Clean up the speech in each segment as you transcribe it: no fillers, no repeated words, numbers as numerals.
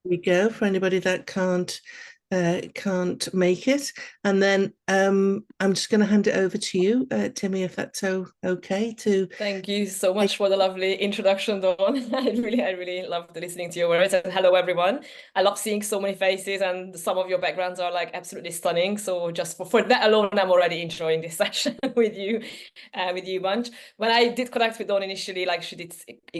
we go for anybody that can't make it. And then I'm just going to hand it over to you, Timmy, if that's okay to. Thank you so much for the lovely introduction, Dawn. I really loved listening to your words. And hello, everyone. I love seeing so many faces, and some of your backgrounds are like absolutely stunning. So just for that alone, I'm already enjoying this session with you bunch. When I did connect with Dawn initially, like she did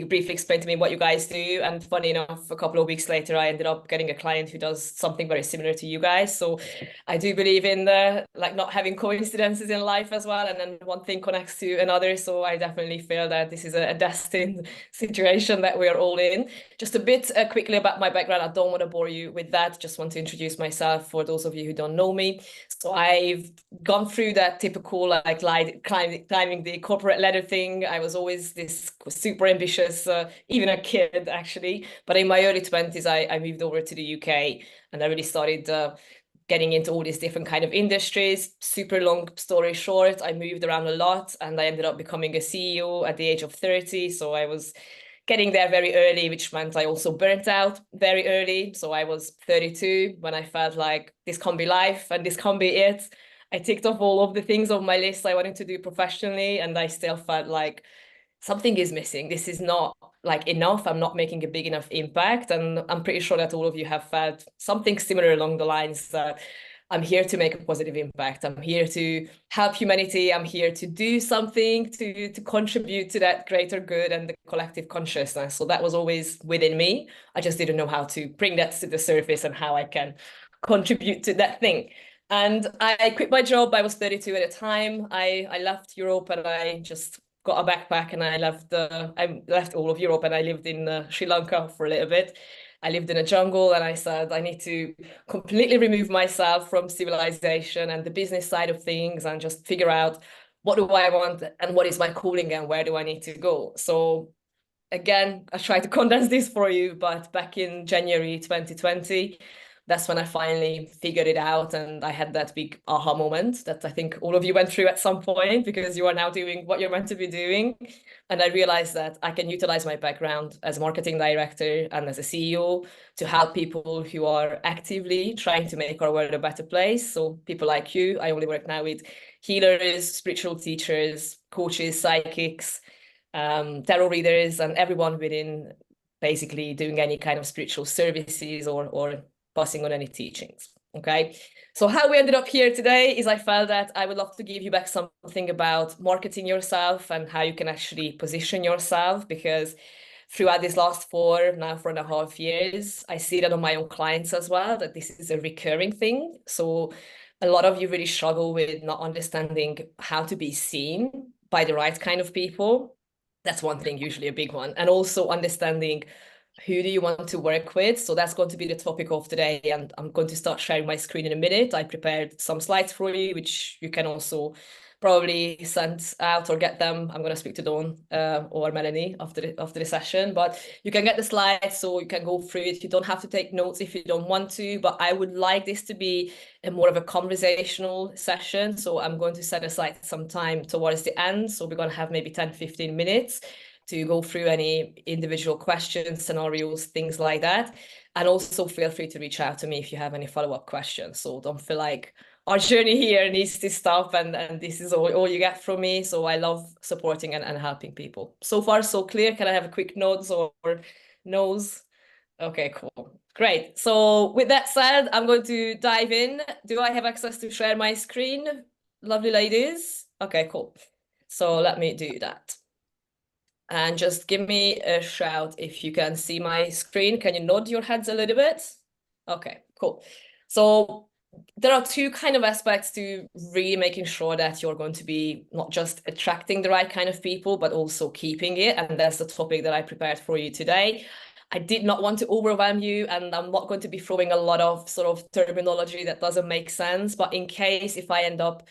briefly explain to me what you guys do, and funny enough, a couple of weeks later, I ended up getting a client who does something very similar to you guys. So I do believe in the like not having coincidences in life as well, and then one thing connects to another. So I definitely feel that this is a destined situation that we are all in. Just a bit quickly about my background. I don't want to bore you with that. Just want to introduce myself for those of you who don't know me. So I've gone through that typical like climbing the corporate ladder thing. I was always this super ambitious, even a kid actually. But in my early 20s, I moved over to the UK and I really started getting into all these different kind of industries. Super long story short, I moved around a lot and I ended up becoming a CEO at the age of 30. So I was getting there very early, which meant I also burnt out very early. So I was 32 when I felt like this can't be life and this can't be it. I ticked off all of the things on my list I wanted to do professionally, and I still felt like something is missing. This is not like enough. I'm not making a big enough impact. And I'm pretty sure that all of you have felt something similar along the lines that I'm here to make a positive impact. I'm here to help humanity. I'm here to do something to contribute to that greater good and the collective consciousness. So that was always within me. I just didn't know how to bring that to the surface and how I can contribute to that thing. And I quit my job. I was 32 at the time. I left Europe and I just got a backpack and I left all of Europe and I lived in Sri Lanka for a little bit. I lived in a jungle and I said I need to completely remove myself from civilization and the business side of things and just figure out what do I want and what is my calling and where do I need to go. So again, I tried to condense this for you, but back in January 2020, that's when I finally figured it out. And I had that big aha moment that I think all of you went through at some point because you are now doing what you're meant to be doing. And I realized that I can utilize my background as a marketing director and as a CEO to help people who are actively trying to make our world a better place. So people like you, I only work now with healers, spiritual teachers, coaches, psychics, tarot readers, and everyone within basically doing any kind of spiritual services or passing on any teachings. Okay. So how we ended up here today is I felt that I would love to give you back something about marketing yourself and how you can actually position yourself, because throughout these last 4.5 years, I see that on my own clients as well, that this is a recurring thing. So a lot of you really struggle with not understanding how to be seen by the right kind of people. That's one thing, usually a big one. And also understanding who do you want to work with. So that's going to be the topic of today. And I'm going to start sharing my screen in a minute. I prepared some slides for you, which you can also probably send out or get them. I'm going to speak to Dawn or Melanie after the session, but you can get the slides so you can go through it. You don't have to take notes if you don't want to, but I would like this to be a more of a conversational session. So I'm going to set aside some time towards the end. So we're going to have maybe 10-15 minutes to go through any individual questions, scenarios, things like that. And also feel free to reach out to me if you have any follow-up questions. So don't feel like our journey here needs to stop and this is all you get from me. So I love supporting and helping people. So far, so clear. Can I have a quick nods or nose? Okay, cool. Great. So with that said, I'm going to dive in. Do I have access to share my screen? Lovely ladies. Okay, cool. So let me do that. And just give me a shout if you can see my screen. Can you nod your heads a little bit? Okay, cool. So there are two kind of aspects to really making sure that you're going to be not just attracting the right kind of people, but also keeping it. And that's the topic that I prepared for you today. I did not want to overwhelm you, and I'm not going to be throwing a lot of sort of terminology that doesn't make sense. But in case if I end up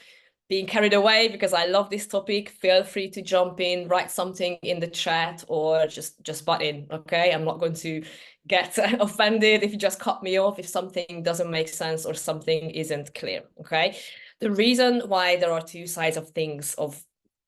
being carried away because I love this topic, feel free to jump in, write something in the chat, or just butt in, okay? I'm not going to get offended if you just cut me off if something doesn't make sense or something isn't clear, okay? The reason why there are two sides of things of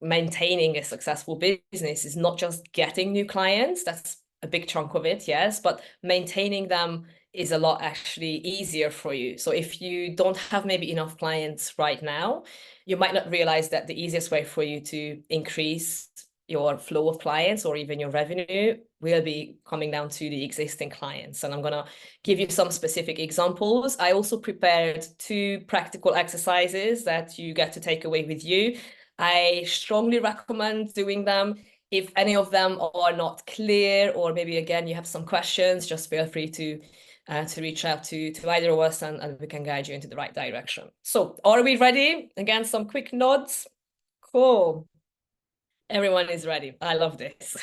maintaining a successful business is not just getting new clients, that's a big chunk of it, yes, but maintaining them is a lot actually easier for you. So if you don't have maybe enough clients right now, you might not realize that the easiest way for you to increase your flow of clients or even your revenue will be coming down to the existing clients. And I'm going to give you some specific examples. I also prepared 2 practical exercises that you get to take away with you. I strongly recommend doing them. If any of them are not clear, or maybe again you have some questions, just feel free to reach out to either of us, and we can guide you into the right direction. So are we ready? Again, some quick nods. Cool. Everyone is ready. I love this.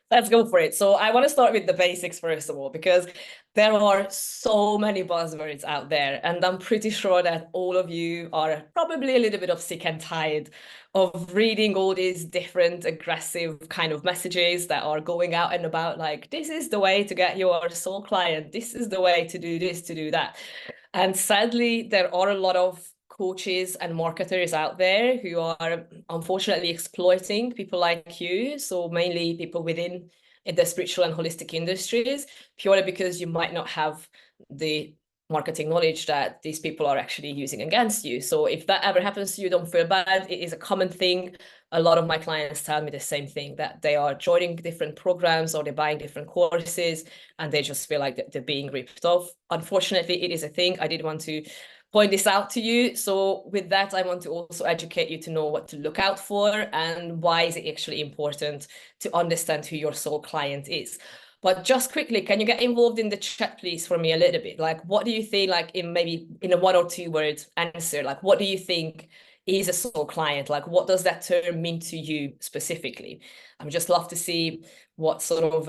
Let's go for it. So I want to start with the basics first of all, because there are so many buzzwords out there, and I'm pretty sure that all of you are probably a little bit of sick and tired of reading all these different aggressive kind of messages that are going out and about, like, this is the way to get your soul client. This is the way to do this, to do that. And sadly, there are a lot of coaches and marketers out there who are unfortunately exploiting people like you. So mainly people within the spiritual and holistic industries, purely because you might not have the marketing knowledge that these people are actually using against you. So if that ever happens to you, don't feel bad. It is a common thing. A lot of my clients tell me the same thing, that they are joining different programs or they're buying different courses and they just feel like they're being ripped off. Unfortunately, it is a thing. I did want to point this out to you. So with that, I want to also educate you to know what to look out for and why is it actually important to understand who your soul client is. But just quickly, can you get involved in the chat, please, for me a little bit? Like, what do you think, like maybe in a 1 or 2 word answer, like, what do you think is a soul client? Like, what does that term mean to you specifically? I'm just love to see what sort of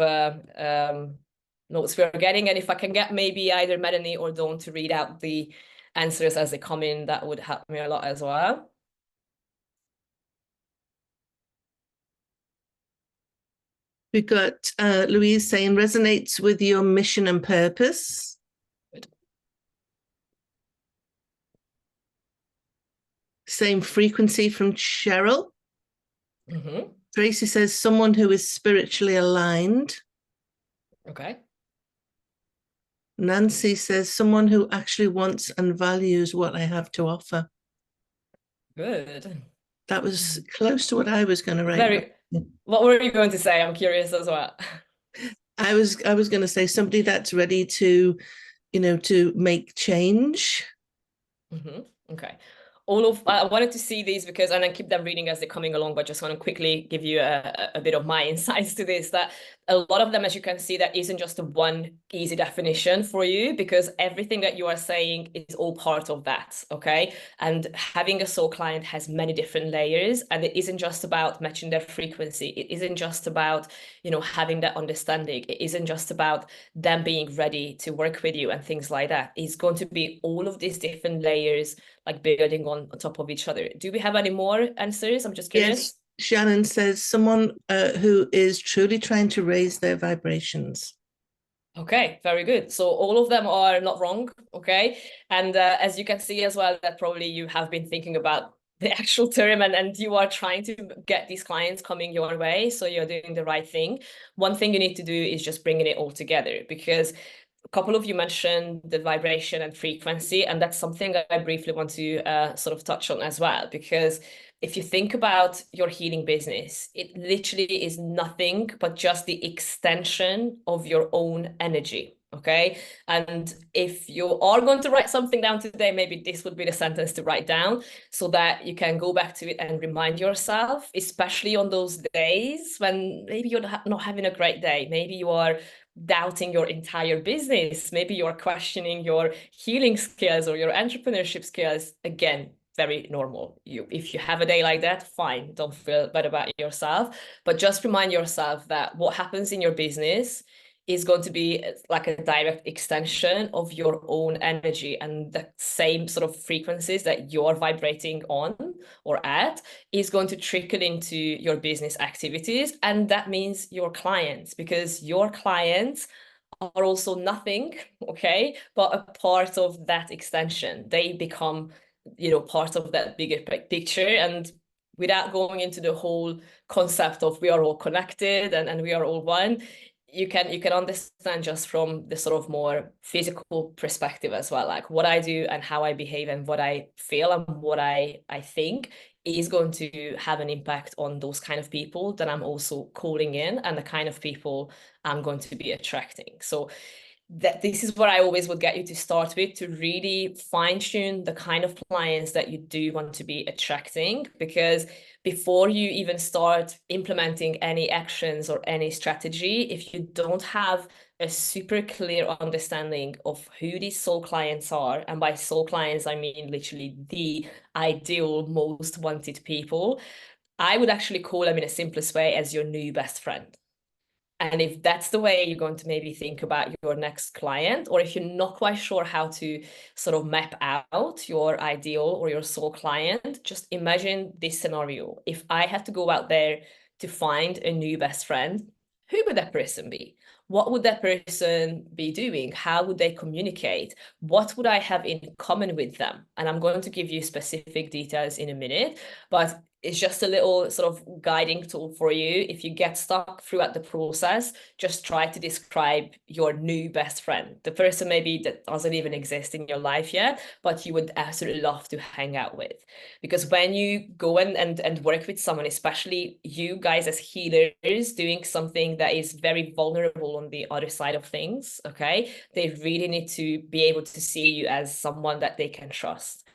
notes we're getting. And if I can get maybe either Melanie or Dawn to read out the answers as they come in, that would help me a lot as well. We've got Louise saying resonates with your mission and purpose. Good. Same frequency from Cheryl. Mm-hmm. Tracy says someone who is spiritually aligned. Okay. Nancy says someone who actually wants and values what I have to offer. Good. That was close to what I was going to write. What were you going to say? I'm curious as well. I was going to say somebody that's ready to, to make change. Mm-hmm. Okay. I wanted to see these because, and I keep them reading as they're coming along, but just want to quickly give you a bit of my insights to this, that a lot of them, as you can see, that isn't just a one easy definition for you, because everything that you are saying is all part of that, okay? And having a soul client has many different layers, and it isn't just about matching their frequency. It isn't just about, having that understanding. It isn't just about them being ready to work with you and things like that. It's going to be all of these different layers, like building on top of each other. Do we have any more answers? I'm just curious. Yes, Shannon says someone who is truly trying to raise their vibrations. Okay, very good. So all of them are not wrong, okay? And as you can see as well, that probably you have been thinking about the actual term and you are trying to get these clients coming your way, so you're doing the right thing. One thing you need to do is just bringing it all together, because a couple of you mentioned the vibration and frequency, and that's something I briefly want to sort of touch on as well, because if you think about your healing business, it literally is nothing but just the extension of your own energy, okay? And if you are going to write something down today, maybe this would be the sentence to write down so that you can go back to it and remind yourself, especially on those days when maybe you're not having a great day, maybe you are doubting your entire business, maybe you're questioning your healing skills or your entrepreneurship skills. Again, very normal. If you have a day like that, fine, don't feel bad about yourself, but just remind yourself that what happens in your business is going to be like a direct extension of your own energy, and the same sort of frequencies that you're vibrating on or at is going to trickle into your business activities. And that means your clients, because your clients are also nothing, okay, but a part of that extension. They become, part of that bigger picture. And without going into the whole concept of we are all connected and we are all one, you can understand just from the sort of more physical perspective as well, like what I do and how I behave and what I feel and what I think is going to have an impact on those kind of people that I'm also calling in and the kind of people I'm going to be attracting. So that this is what I always would get you to start with, to really fine tune the kind of clients that you do want to be attracting, because before you even start implementing any actions or any strategy, if you don't have a super clear understanding of who these soul clients are, and by soul clients, I mean literally the ideal, most wanted people, I would actually call them in a simplest way as your new best friend. And if that's the way you're going to maybe think about your next client, or if you're not quite sure how to sort of map out your ideal or your soul client, just imagine this scenario. If I had to go out there to find a new best friend, who would that person be? What would that person be doing? How would they communicate? What would I have in common with them? And I'm going to give you specific details in a minute, but it's just a little sort of guiding tool for you. If you get stuck throughout the process, just try to describe your new best friend, the person maybe that doesn't even exist in your life yet, but you would absolutely love to hang out with. Because when you go and work with someone, especially you guys as healers doing something that is very vulnerable on the other side of things, okay, they really need to be able to see you as someone that they can trust.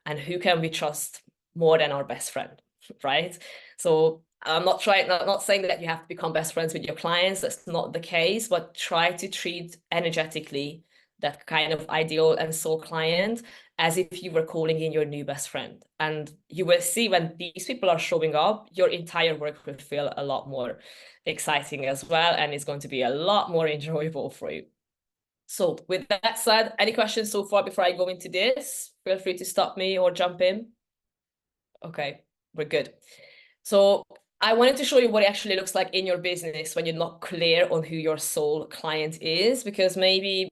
And who can we trust more than our best friend? Right? So I'm not saying that you have to become best friends with your clients. That's not the case, but try to treat energetically that kind of ideal and soul client as if you were calling in your new best friend. And you will see when these people are showing up, your entire work will feel a lot more exciting as well, and it's going to be a lot more enjoyable for you. So with that said, any questions so far before I go into this? Feel free to stop me or jump in. Okay, we're good. So I wanted to show you what it actually looks like in your business when you're not clear on who your soul client is, because maybe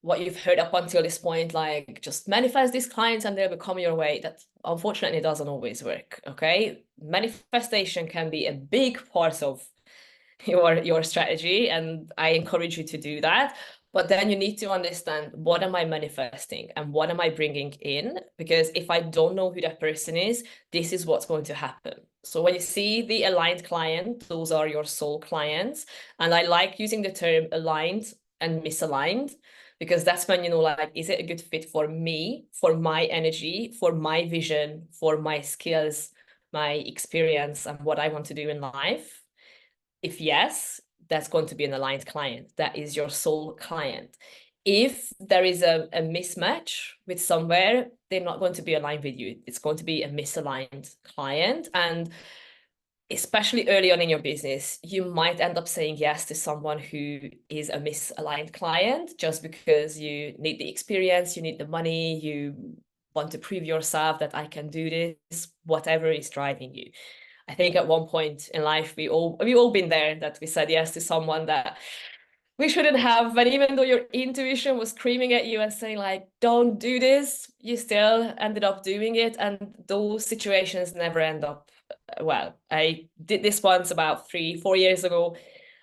what you've heard up until this point, like just manifest these clients and they'll become your way, that unfortunately doesn't always work, okay? Manifestation can be a big part of your strategy, and I encourage you to do that. But then you need to understand, what am I manifesting and what am I bringing in? Because if I don't know who that person is, this is what's going to happen. So when you see the aligned client, those are your soul clients. And I like using the term aligned and misaligned, because that's when you know, like, is it a good fit for me, for my energy, for my vision, for my skills, my experience, and what I want to do in life? If yes, that's going to be an aligned client. That is your soul client. If there is a mismatch with somewhere, they're not going to be aligned with you. It's going to be a misaligned client. And especially early on in your business, you might end up saying yes to someone who is a misaligned client just because you need the experience, you need the money, you want to prove yourself that I can do this, whatever is driving you. I think at one point in life, we've all been there, that we said yes to someone that we shouldn't have. And even though your intuition was screaming at you and saying, like, don't do this, you still ended up doing it. And those situations never end up well. I did this once about 3-4 years ago.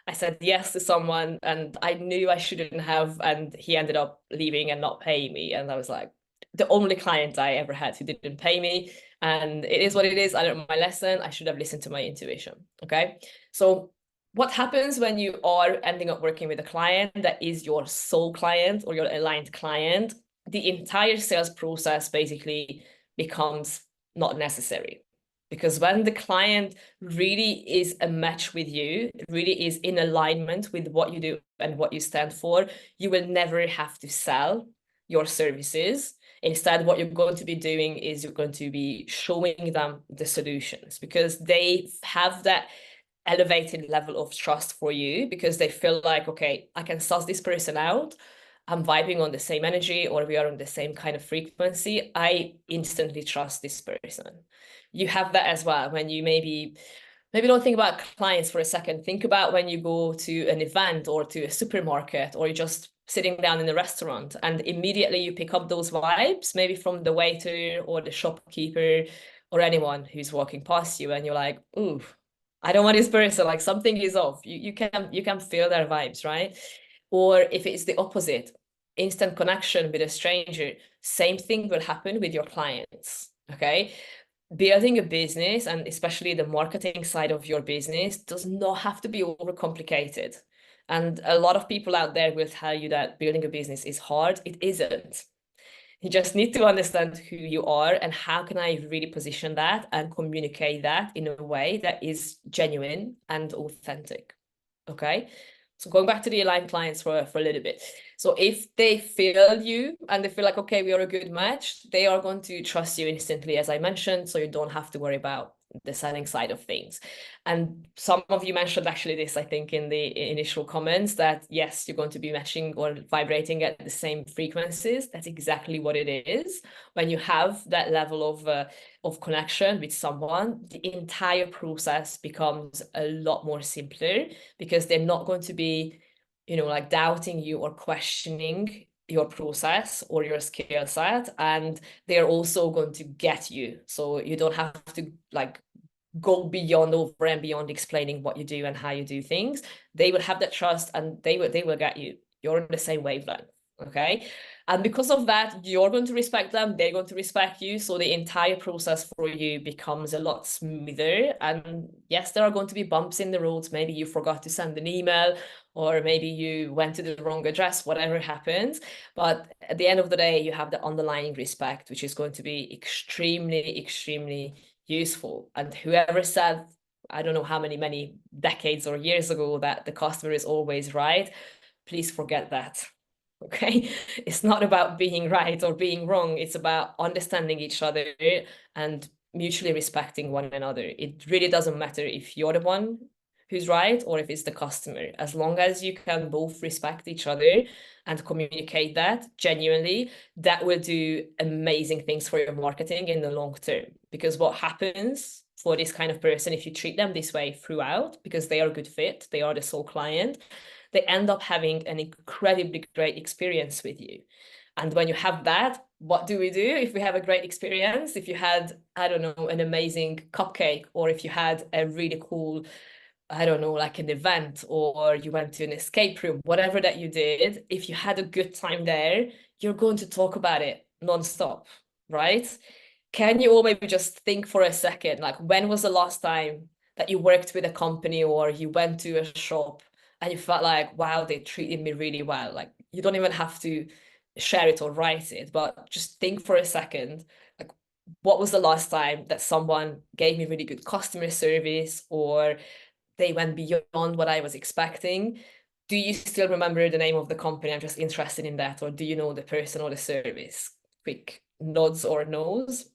I said yes to someone and I knew I shouldn't have, and he ended up leaving and not paying me. And I was like, the only client I ever had who didn't pay me. And it is what it is. I learned my lesson. I should have listened to my intuition. Okay. So what happens when you are ending up working with a client that is your soul client or your aligned client? The entire sales process basically becomes not necessary. Because when the client really is a match with you, really is in alignment with what you do and what you stand for, you will never have to sell your services. Instead, what you're going to be doing is you're going to be showing them the solutions, because they have that elevated level of trust for you, because they feel like, okay, I can suss this person out. I'm vibing on the same energy, or we are on the same kind of frequency. I instantly trust this person. You have that as well when you maybe don't think about clients for a second. Think about when you go to an event or to a supermarket, or you're just sitting down in a restaurant and immediately you pick up those vibes, maybe from the waiter or the shopkeeper or anyone who's walking past you, and you're like, ooh, I don't want this person, like something is off. You can feel their vibes, right? Or if it's the opposite, instant connection with a stranger, same thing will happen with your clients. Okay. Building a business, and especially the marketing side of your business, does not have to be overcomplicated. And a lot of people out there will tell you that building a business is hard. It isn't. You just need to understand who you are and how can I really position that and communicate that in a way that is genuine and authentic. Okay. So going back to the aligned clients for a little bit. So if they feel you and they feel like, okay, we are a good match, they are going to trust you instantly, as I mentioned, so you don't have to worry about the selling side of things. And some of you mentioned actually this, I think, in the initial comments, that yes, you're going to be matching or vibrating at the same frequencies. That's exactly what it is. When you have that level of connection with someone, the entire process becomes a lot more simpler, because they're not going to be, like doubting you or questioning your process or your skill set, and they're also going to get you, so you don't have to like go beyond, over and beyond explaining what you do and how you do things. They will have that trust and they will get you. You're on the same wavelength. Okay. And because of that, you're going to respect them, they're going to respect you. So the entire process for you becomes a lot smoother. And yes, there are going to be bumps in the roads. Maybe you forgot to send an email, or maybe you went to the wrong address, whatever happens. But at the end of the day, you have the underlying respect, which is going to be extremely, extremely useful. And whoever said, I don't know how many decades or years ago, that the customer is always right, please forget that. Okay. It's not about being right or being wrong. It's about understanding each other and mutually respecting one another. It really doesn't matter if you're the one who's right or if it's the customer. As long as you can both respect each other and communicate that genuinely, that will do amazing things for your marketing in the long term. Because what happens for this kind of person, if you treat them this way throughout, because they are a good fit, they are the sole client, they end up having an incredibly great experience with you. And when you have that, what do we do if we have a great experience? If you had, I don't know, an amazing cupcake, or if you had a really cool, I don't know, like an event, or you went to an escape room, whatever that you did, if you had a good time there, you're going to talk about it nonstop, right? Can you all maybe just think for a second, like when was the last time that you worked with a company or you went to a shop and you felt like, wow, they treated me really well? Like you don't even have to share it or write it, but just think for a second, like what was the last time that someone gave me really good customer service, or they went beyond what I was expecting? Do you still remember the name of the company? I'm just interested in that. Or do you know the person or the service? Quick nods or no's.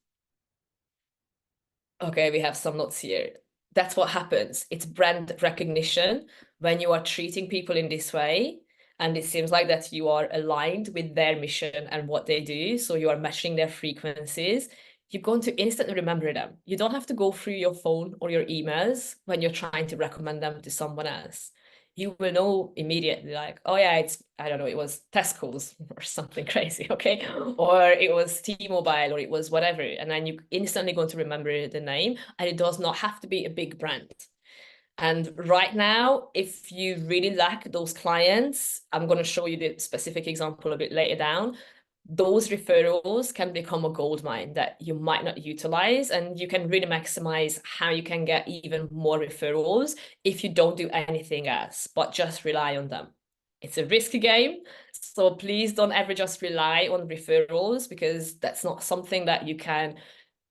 Okay, we have some notes here. That's what happens. It's brand recognition when you are treating people in this way. And it seems like that you are aligned with their mission and what they do. So you are matching their frequencies. You're going to instantly remember them. You don't have to go through your phone or your emails when you're trying to recommend them to someone else. You will know immediately, like, oh yeah, it's, I don't know, it was Tesco's or something crazy, okay? Or it was T-Mobile, or it was whatever. And then you instantly going to remember the name, and it does not have to be a big brand. And right now, if you really lack those clients, I'm going to show you the specific example a bit later down. Those referrals can become a gold mine that you might not utilize, and you can really maximize how you can get even more referrals if you don't do anything else, but just rely on them. It's a risky game, so please don't ever just rely on referrals, because that's not something that you can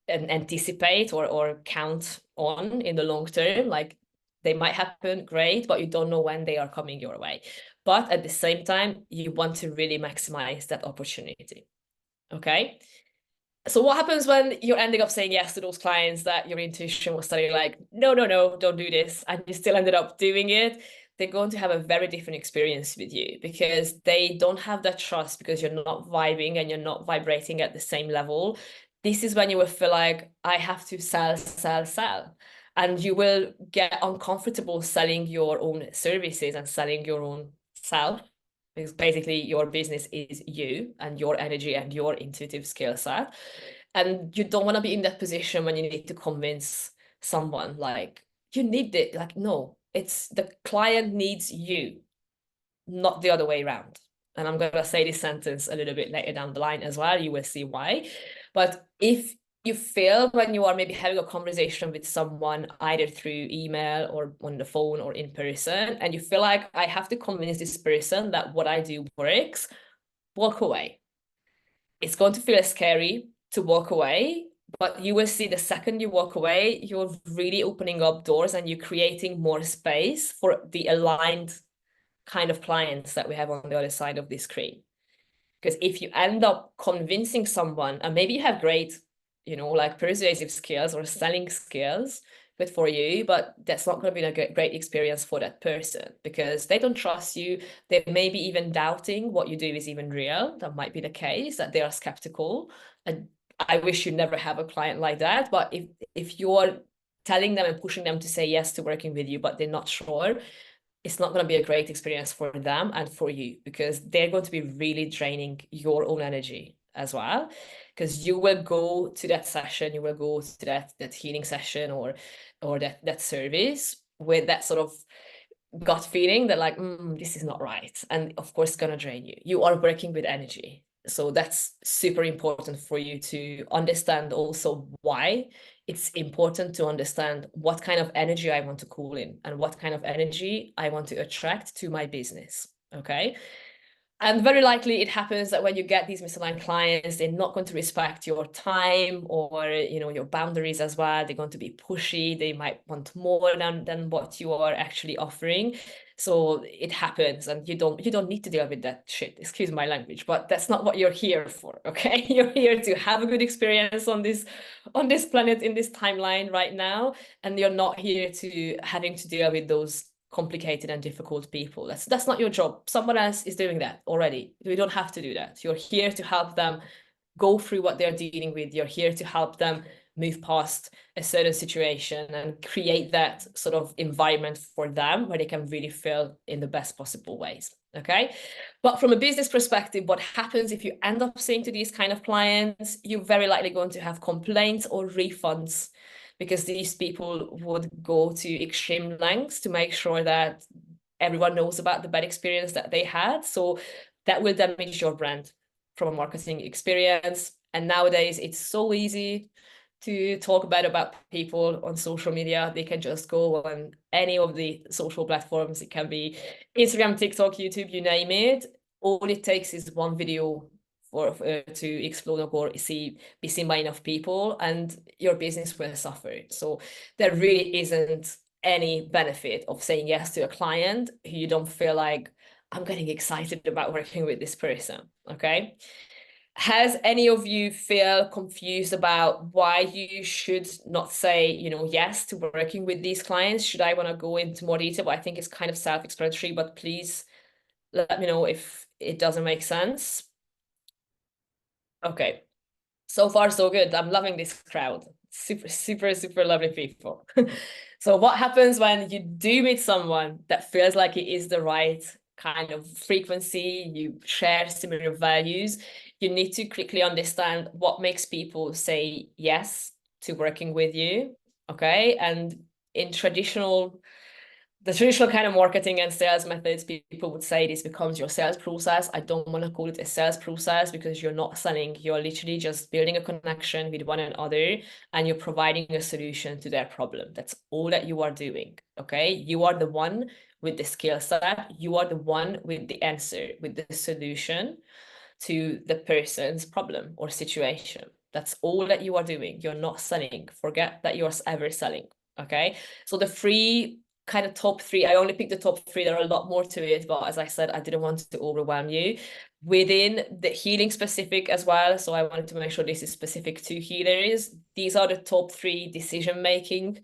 anticipate or count on in the long term. Like they might happen, great, but you don't know when they are coming your way. But at the same time, you want to really maximize that opportunity. Okay. So what happens when you're ending up saying yes to those clients that your intuition was telling you like, no, no, no, don't do this, and you still ended up doing it? They're going to have a very different experience with you, because they don't have that trust, because you're not vibing and you're not vibrating at the same level. This is when you will feel like, I have to sell, sell, sell. And you will get uncomfortable selling your own services and selling your own self, because basically your business is you and your energy and your intuitive skill set. And you don't want to be in that position when you need to convince someone, like, you need it. Like, no, it's the client needs you, not the other way around. And I'm going to say this sentence a little bit later down the line as well. You will see why. But if you feel when you are maybe having a conversation with someone, either through email or on the phone or in person, and you feel like I have to convince this person that what I do works, walk away. It's going to feel scary to walk away, but you will see the second you walk away, you're really opening up doors and you're creating more space for the aligned kind of clients that we have on the other side of this screen. Because if you end up convincing someone, and maybe you have great, like persuasive skills or selling skills, good for you, but that's not going to be a great experience for that person because they don't trust you. They may be even doubting what you do is even real. That might be the case, that they are skeptical. And I wish you never have a client like that. But if you're telling them and pushing them to say yes to working with you, but they're not sure, it's not going to be a great experience for them and for you, because they're going to be really draining your own energy as well. Because you will go to that session, you will go to that healing session or that service with that sort of gut feeling that like, this is not right. And of course, it's going to drain you. You are working with energy. So that's super important for you to understand also why it's important to understand what kind of energy I want to call in and what kind of energy I want to attract to my business. Okay. And very likely it happens that when you get these misaligned clients, they're not going to respect your time or, your boundaries as well. They're going to be pushy. They might want more than what you are actually offering. So it happens, and you don't need to deal with that shit. Excuse my language, but that's not what you're here for. Okay. You're here to have a good experience on this planet, in this timeline right now. And you're not here to having to deal with those complicated and difficult people. That's not your job. Someone else is doing that already. You don't have to do that. You're here to help them go through what they're dealing with. You're here to help them move past a certain situation and create that sort of environment for them where they can really feel in the best possible ways. Okay. But from a business perspective, what happens if you end up saying to these kind of clients, you're very likely going to have complaints or refunds, because these people would go to extreme lengths to make sure that everyone knows about the bad experience that they had. So that will damage your brand from a marketing experience. And nowadays it's so easy to talk bad about people on social media. They can just go on any of the social platforms. It can be Instagram, TikTok, YouTube, you name it. All it takes is one video to explode or be seen by enough people, and your business will suffer. So there really isn't any benefit of saying yes to a client who you don't feel like, I'm getting excited about working with this person. Okay. Has any of you feel confused about why you should not say, yes to working with these clients? Should I want to go into more detail? I think it's kind of self-explanatory, but please let me know if it doesn't make sense. Okay. So far, so good. I'm loving this crowd. Super, super, super lovely people. So what happens when you do meet someone that feels like it is the right kind of frequency, you share similar values, you need to quickly understand what makes people say yes to working with you. Okay. And in the traditional kind of marketing and sales methods, people would say this becomes your sales process. I don't want to call it a sales process, because you're not selling. You're literally just building a connection with one another, and you're providing a solution to their problem. That's all that you are doing. Okay. You are the one with the skill set. You are the one with the answer, with the solution to the person's problem or situation. That's all that you are doing. You're not selling. Forget that you're ever selling. Okay. So the free kind of top three, I only picked the top three. There are a lot more to it, but as I said, I didn't want to overwhelm you. Within the healing specific as well, so I wanted to make sure this is specific to healers. These are the top three decision-making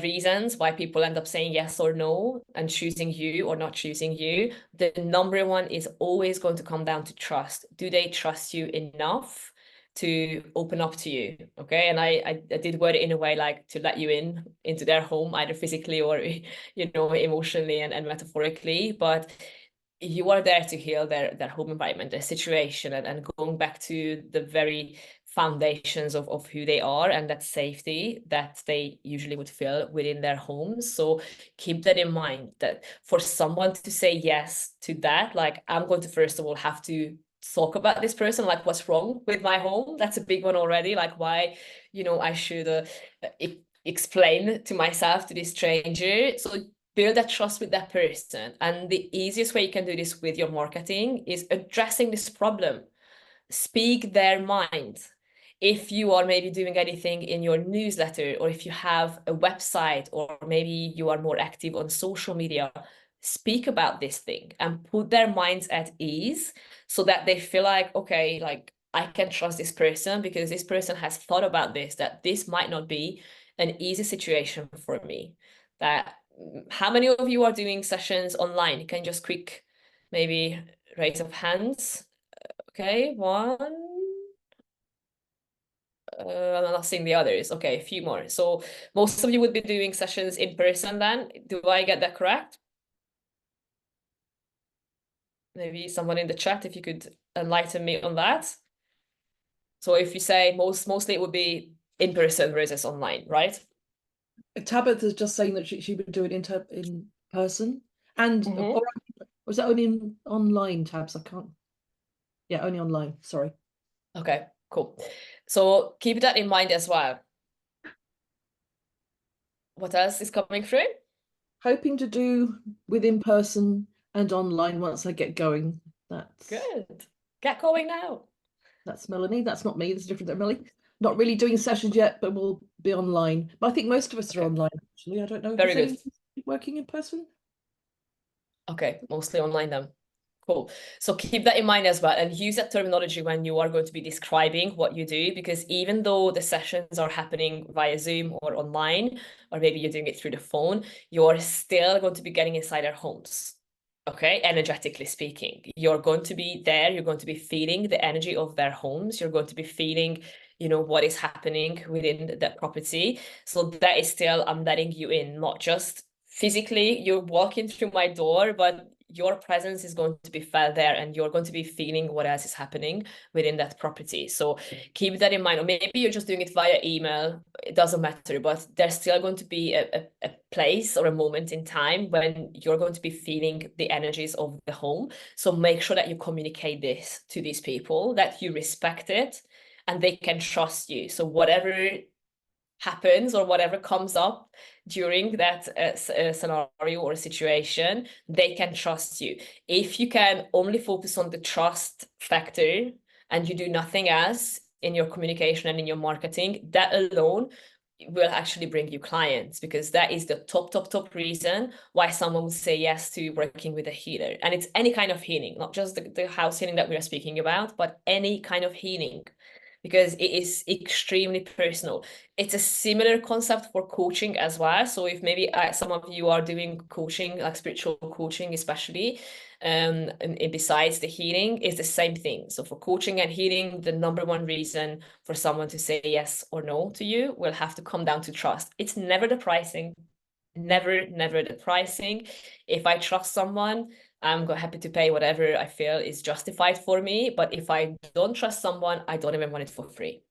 reasons why people end up saying yes or no and choosing you or not choosing you. The number one is always going to come down to trust. Do they trust you enough to open up to you? Okay. And I did word it in a way like to let you into their home, either physically or emotionally and metaphorically, but you are there to heal their home environment, their situation. And going back to the very foundations of who they are and that safety that they usually would feel within their homes. So keep that in mind, that for someone to say yes to that, like, I'm going to first of all have to talk about this person, like, what's wrong with my home? That's a big one already. Like, why, I should explain to myself, to this stranger. So build that trust with that person. And the easiest way you can do this with your marketing is addressing this problem. Speak their mind. If you are maybe doing anything in your newsletter, or if you have a website, or maybe you are more active on social media, speak about this thing and put their minds at ease so that they feel like, okay, like, I can trust this person because this person has thought about this, that this might not be an easy situation for me. That how many of you are doing sessions online? You can just quick maybe raise of hands. Okay, one. I'm not seeing the others. Okay, a few more. So most of you would be doing sessions in person then. Do I get that correct? Maybe someone in the chat, if you could enlighten me on that. So if you say mostly it would be in person versus online, right? Tabitha's just saying that she would do it in person, and or was that only in online, Tabs? I can't. Yeah, only online. Sorry. Okay, cool. So keep that in mind as well. What else is coming through? Hoping to do with in person and online once I get going. That's good. Get going now. That's Melanie. That's not me. That's different than Melanie. Not really doing sessions yet, but we'll be online. But I think most of us are online, actually. I don't know. Very good. Working in person? Okay, mostly online then. Cool. So keep that in mind as well, and use that terminology when you are going to be describing what you do, because even though the sessions are happening via Zoom or online, or maybe you're doing it through the phone, you're still going to be getting inside their homes. Okay, energetically speaking, you're going to be there, you're going to be feeling the energy of their homes, you're going to be feeling, what is happening within that property. So that is still, I'm letting you in, not just physically, you're walking through my door, but your presence is going to be felt there, and you're going to be feeling what else is happening within that property. So keep that in mind. Or maybe you're just doing it via email, it doesn't matter, but there's still going to be a place or a moment in time when you're going to be feeling the energies of the home. So make sure that you communicate this to these people, that you respect it, and they can trust you. So whatever happens or whatever comes up during that scenario or situation, they can trust you. If you can only focus on the trust factor and you do nothing else in your communication and in your marketing, that alone will actually bring you clients, because that is the top reason why someone would say yes to working with a healer. And it's any kind of healing, not just the house healing that we are speaking about, but any kind of healing, because it is extremely personal. It's a similar concept for coaching as well. So if maybe some of you are doing coaching, like spiritual coaching especially, and besides the healing, is the same thing. So for coaching and healing, the number one reason for someone to say yes or no to you will have to come down to trust. It's never the pricing, never the pricing. If I trust someone, I'm happy to pay whatever I feel is justified for me. But if I don't trust someone, I don't even want it for free.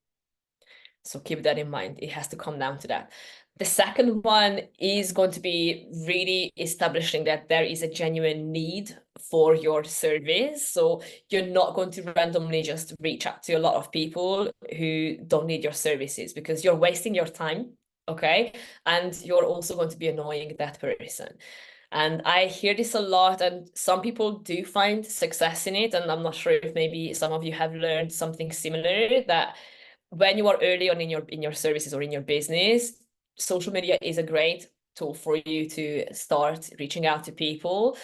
So keep that in mind. It has to come down to that. The second one is going to be really establishing that there is a genuine need for your service. So you're not going to randomly just reach out to a lot of people who don't need your services, because you're wasting your time, okay? And you're also going to be annoying that person. And I hear this a lot, and some people do find success in it. And I'm not sure if maybe some of you have learned something similar, that when you are early on in your services or in your business, social media is a great tool for you to start reaching out to people.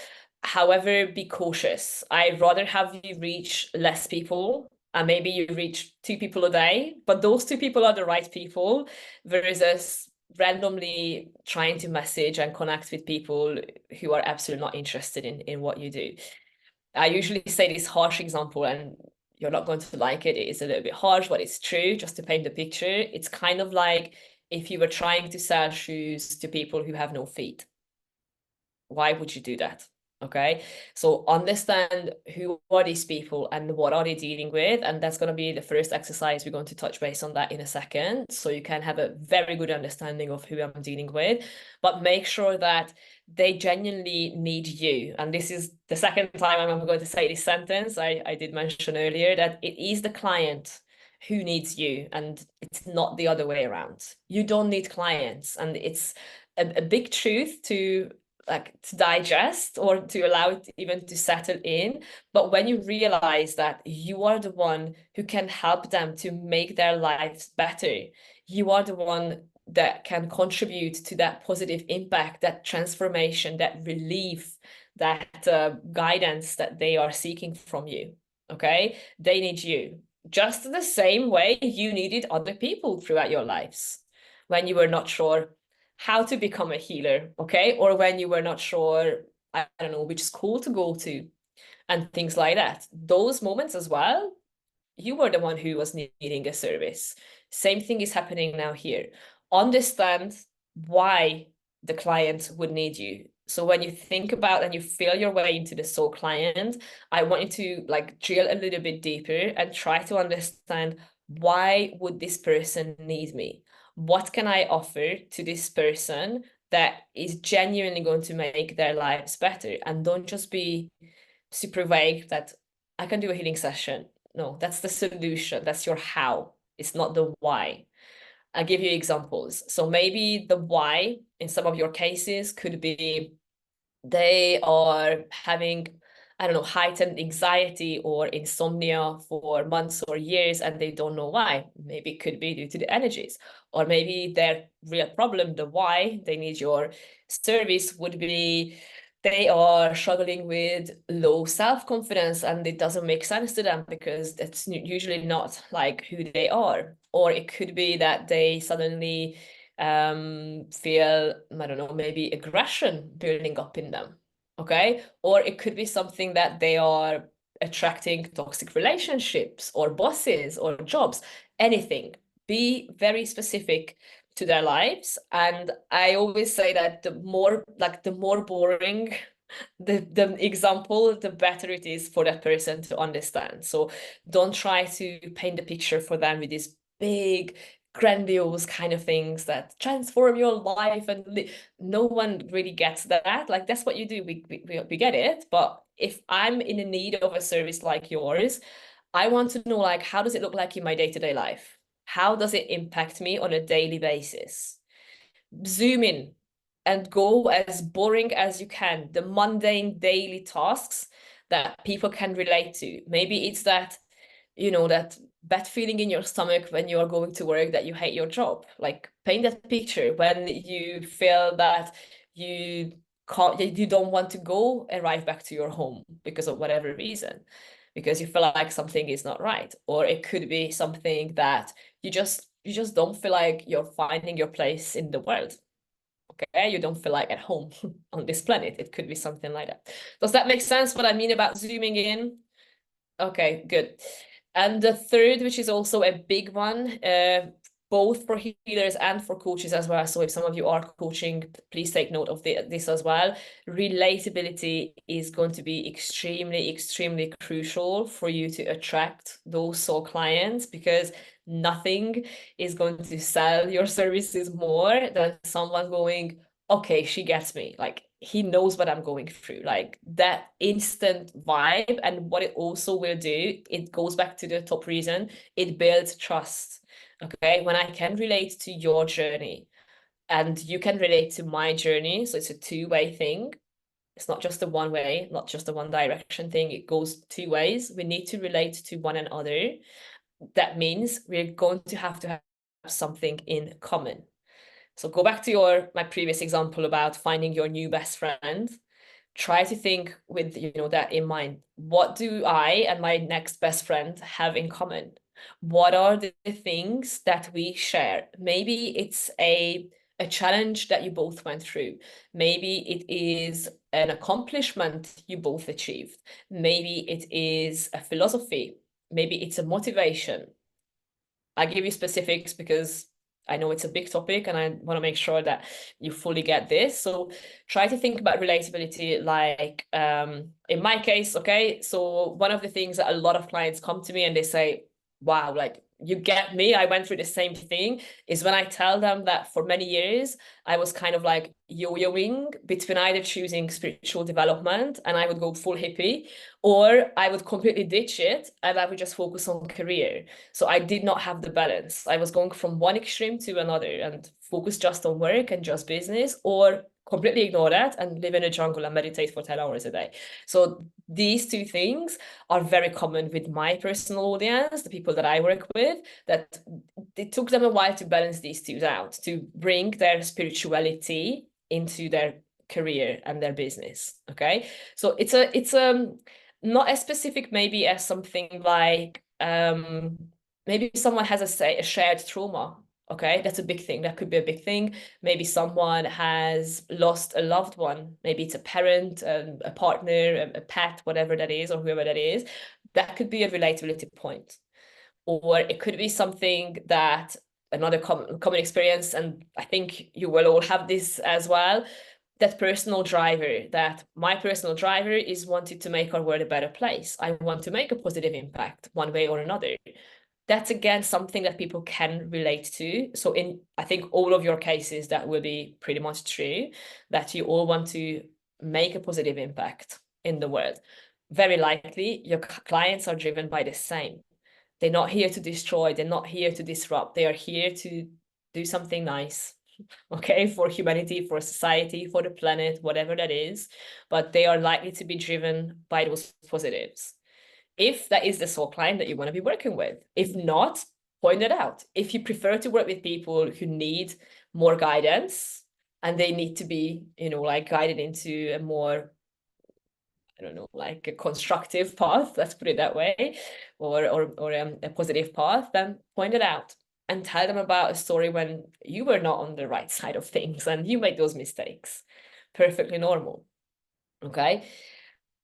However, be cautious. I'd rather have you reach less people, and maybe you reach 2 people a day, but those 2 people are the right people, versus randomly trying to message and connect with people who are absolutely not interested in what you do. I usually say this harsh example, and you're not going to like it. It is a little bit harsh, but it's true. Just to paint the picture, it's kind of like if you were trying to sell shoes to people who have no feet. Why would you do that? Okay, so understand who are these people and what are they dealing with, and that's going to be the first exercise. We're going to touch base on that in a second, so you can have a very good understanding of who I'm dealing with, but make sure that they genuinely need you. And this is the second time I'm going to say this sentence. I did mention earlier that it is the client who needs you, and it's not the other way around. You don't need clients, and it's a big truth to digest or to allow it even to settle in. But when you realize that you are the one who can help them to make their lives better, you are the one that can contribute to that positive impact, that transformation, that relief, that guidance that they are seeking from you. Okay, they need you just the same way you needed other people throughout your lives when you were not sure how to become a healer, okay? Or when you were not sure, I don't know, which school to go to and things like that. Those moments as well, you were the one who was needing a service. Same thing is happening now here. Understand why the client would need you. So when you think about and you feel your way into the soul client, I want you to like drill a little bit deeper and try to understand, why would this person need me? What can I offer to this person that is genuinely going to make their lives better? And don't just be super vague that I can do a healing session. No, that's the solution. That's your how. It's not the why. I'll give you examples. So maybe the why in some of your cases could be they are having, I don't know, heightened anxiety or insomnia for months or years, and they don't know why. Maybe it could be due to the energies, or maybe their real problem, the why they need your service, would be they are struggling with low self-confidence and it doesn't make sense to them because that's usually not like who they are. Or it could be that they suddenly feel, I don't know, maybe aggression building up in them. Okay, or it could be something that they are attracting toxic relationships or bosses or jobs, anything. Be very specific to their lives. And I always say that the more boring the example, the better it is for that person to understand. So don't try to paint the picture for them with these big grandiose kind of things that transform your life, and no one really gets that. Like, that's what you do, we get it. But if I'm in a need of a service like yours, I want to know, like, how does it look like in my day-to-day life? How does it impact me on a daily basis? Zoom in and go as boring as you can, the mundane daily tasks that people can relate to. Maybe it's that, you know, that bad feeling in your stomach when you are going to work that you hate your job. Like, paint that picture when you feel that you don't want to go arrive back to your home because of whatever reason, because you feel like something is not right. Or it could be something that you just don't feel like you're finding your place in the world. Okay, you don't feel like at home on this planet. It could be something like that. Does that make sense what I mean about zooming in? Okay, good. And the third, which is also a big one, both for healers and for coaches as well. So if some of you are coaching, please take note of this as well. Relatability is going to be extremely, extremely crucial for you to attract those soul clients, because nothing is going to sell your services more than someone going, okay, she gets me. Like, he knows what I'm going through, like that instant vibe. And what it also will do, it goes back to the top reason, it builds trust. Okay, when I can relate to your journey and you can relate to my journey, so it's a two-way thing. It's not just a one way, not just a one direction thing. It goes two ways. We need to relate to one another. That means we're going to have something in common. So go back to my previous example about finding your new best friend. Try to think with, you know, that in mind. What do I and my next best friend have in common? What are the things that we share? Maybe it's a challenge that you both went through. Maybe it is an accomplishment you both achieved. Maybe it is a philosophy. Maybe it's a motivation. I give you specifics because I know it's a big topic and I want to make sure that you fully get this. So try to think about relatability like, in my case, okay, so one of the things that a lot of clients come to me and they say, wow, like, you get me, I went through the same thing, is when I tell them that for many years, I was kind of like yo-yoing between either choosing spiritual development and I would go full hippie, or I would completely ditch it and I would just focus on career. So I did not have the balance. I was going from one extreme to another and focus just on work and just business, or completely ignore that and live in a jungle and meditate for 10 hours a day. So these two things are very common with my personal audience, the people that I work with, that it took them a while to balance these two out, to bring their spirituality into their career and their business. Okay, so it's not as specific maybe as something like maybe someone has a shared trauma. Okay, that's a big thing. That could be a big thing. Maybe someone has lost a loved one. Maybe it's a parent, a partner, a pet, whatever that is, or whoever that is. That could be a relatability point. Or it could be something that another common experience, and I think you will all have this as well, that personal driver, that my personal driver is wanting to make our world a better place. I want to make a positive impact one way or another. That's again something that people can relate to. So in, I think all of your cases, that will be pretty much true, that you all want to make a positive impact in the world. Very likely your clients are driven by the same. They're not here to destroy, they're not here to disrupt, they are here to do something nice, okay, for humanity, for society, for the planet, whatever that is, but they are likely to be driven by those positives. If that is the soul client that you want to be working with. If not, point it out. If you prefer to work with people who need more guidance and they need to be, you know, like guided into a more, I don't know, like a constructive path, let's put it that way, or a positive path, then point it out and tell them about a story when you were not on the right side of things and you made those mistakes. Perfectly normal. Okay.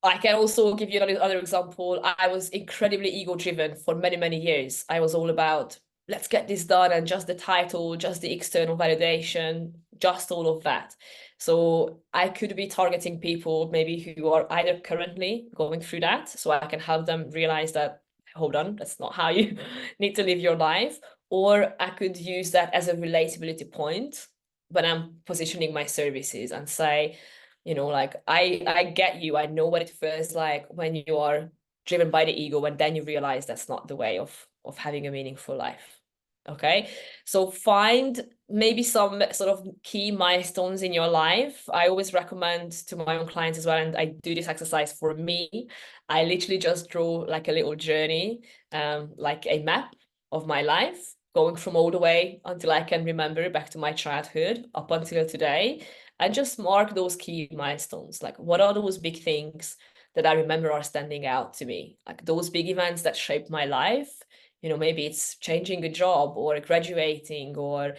I can also give you another example. I was incredibly ego-driven for many, many years. I was all about, let's get this done, and just the title, just the external validation, just all of that. So I could be targeting people maybe who are either currently going through that, so I can help them realize that, hold on, that's not how you need to live your life. Or I could use that as a relatability point when I'm positioning my services and say, you know, like, I get you. I know what it feels like when you are driven by the ego, and then you realize that's not the way of having a meaningful life. Okay, so find maybe some sort of key milestones in your life. I always recommend to my own clients as well, and I do this exercise for me. I literally just draw like a little journey, like a map of my life, going from all the way until I can remember back to my childhood up until today. And just mark those key milestones. Like, what are those big things that I remember are standing out to me? Like those big events that shaped my life. You know, maybe it's changing a job, or graduating, or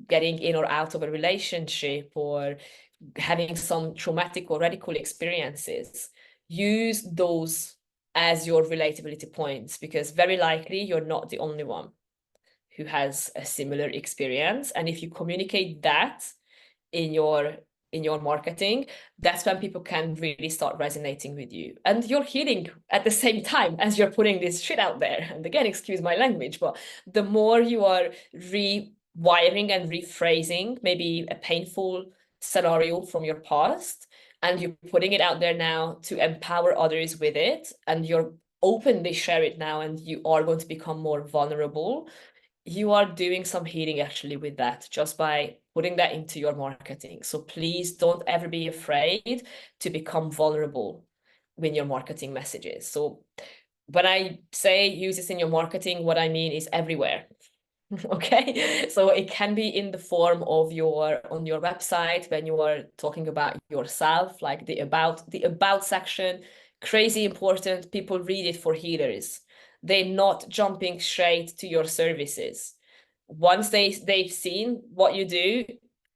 getting in or out of a relationship, or having some traumatic or radical experiences. Use those as your relatability points, because very likely you're not the only one who has a similar experience. And if you communicate that in your marketing, that's when people can really start resonating with you, and you're healing at the same time as you're putting this shit out there. And again, excuse my language, but the more you are rewiring and rephrasing maybe a painful scenario from your past, and you're putting it out there now to empower others with it, and you're openly share it now, and you are going to become more vulnerable, you are doing some healing actually with that, just by putting that into your marketing. So please don't ever be afraid to become vulnerable with your marketing messages. So when I say use this in your marketing, what I mean is everywhere. Okay, so it can be in the form of on your website when you are talking about yourself, like the about section. Crazy important. People read it for healers. They're not jumping straight to your services. Once they've seen what you do,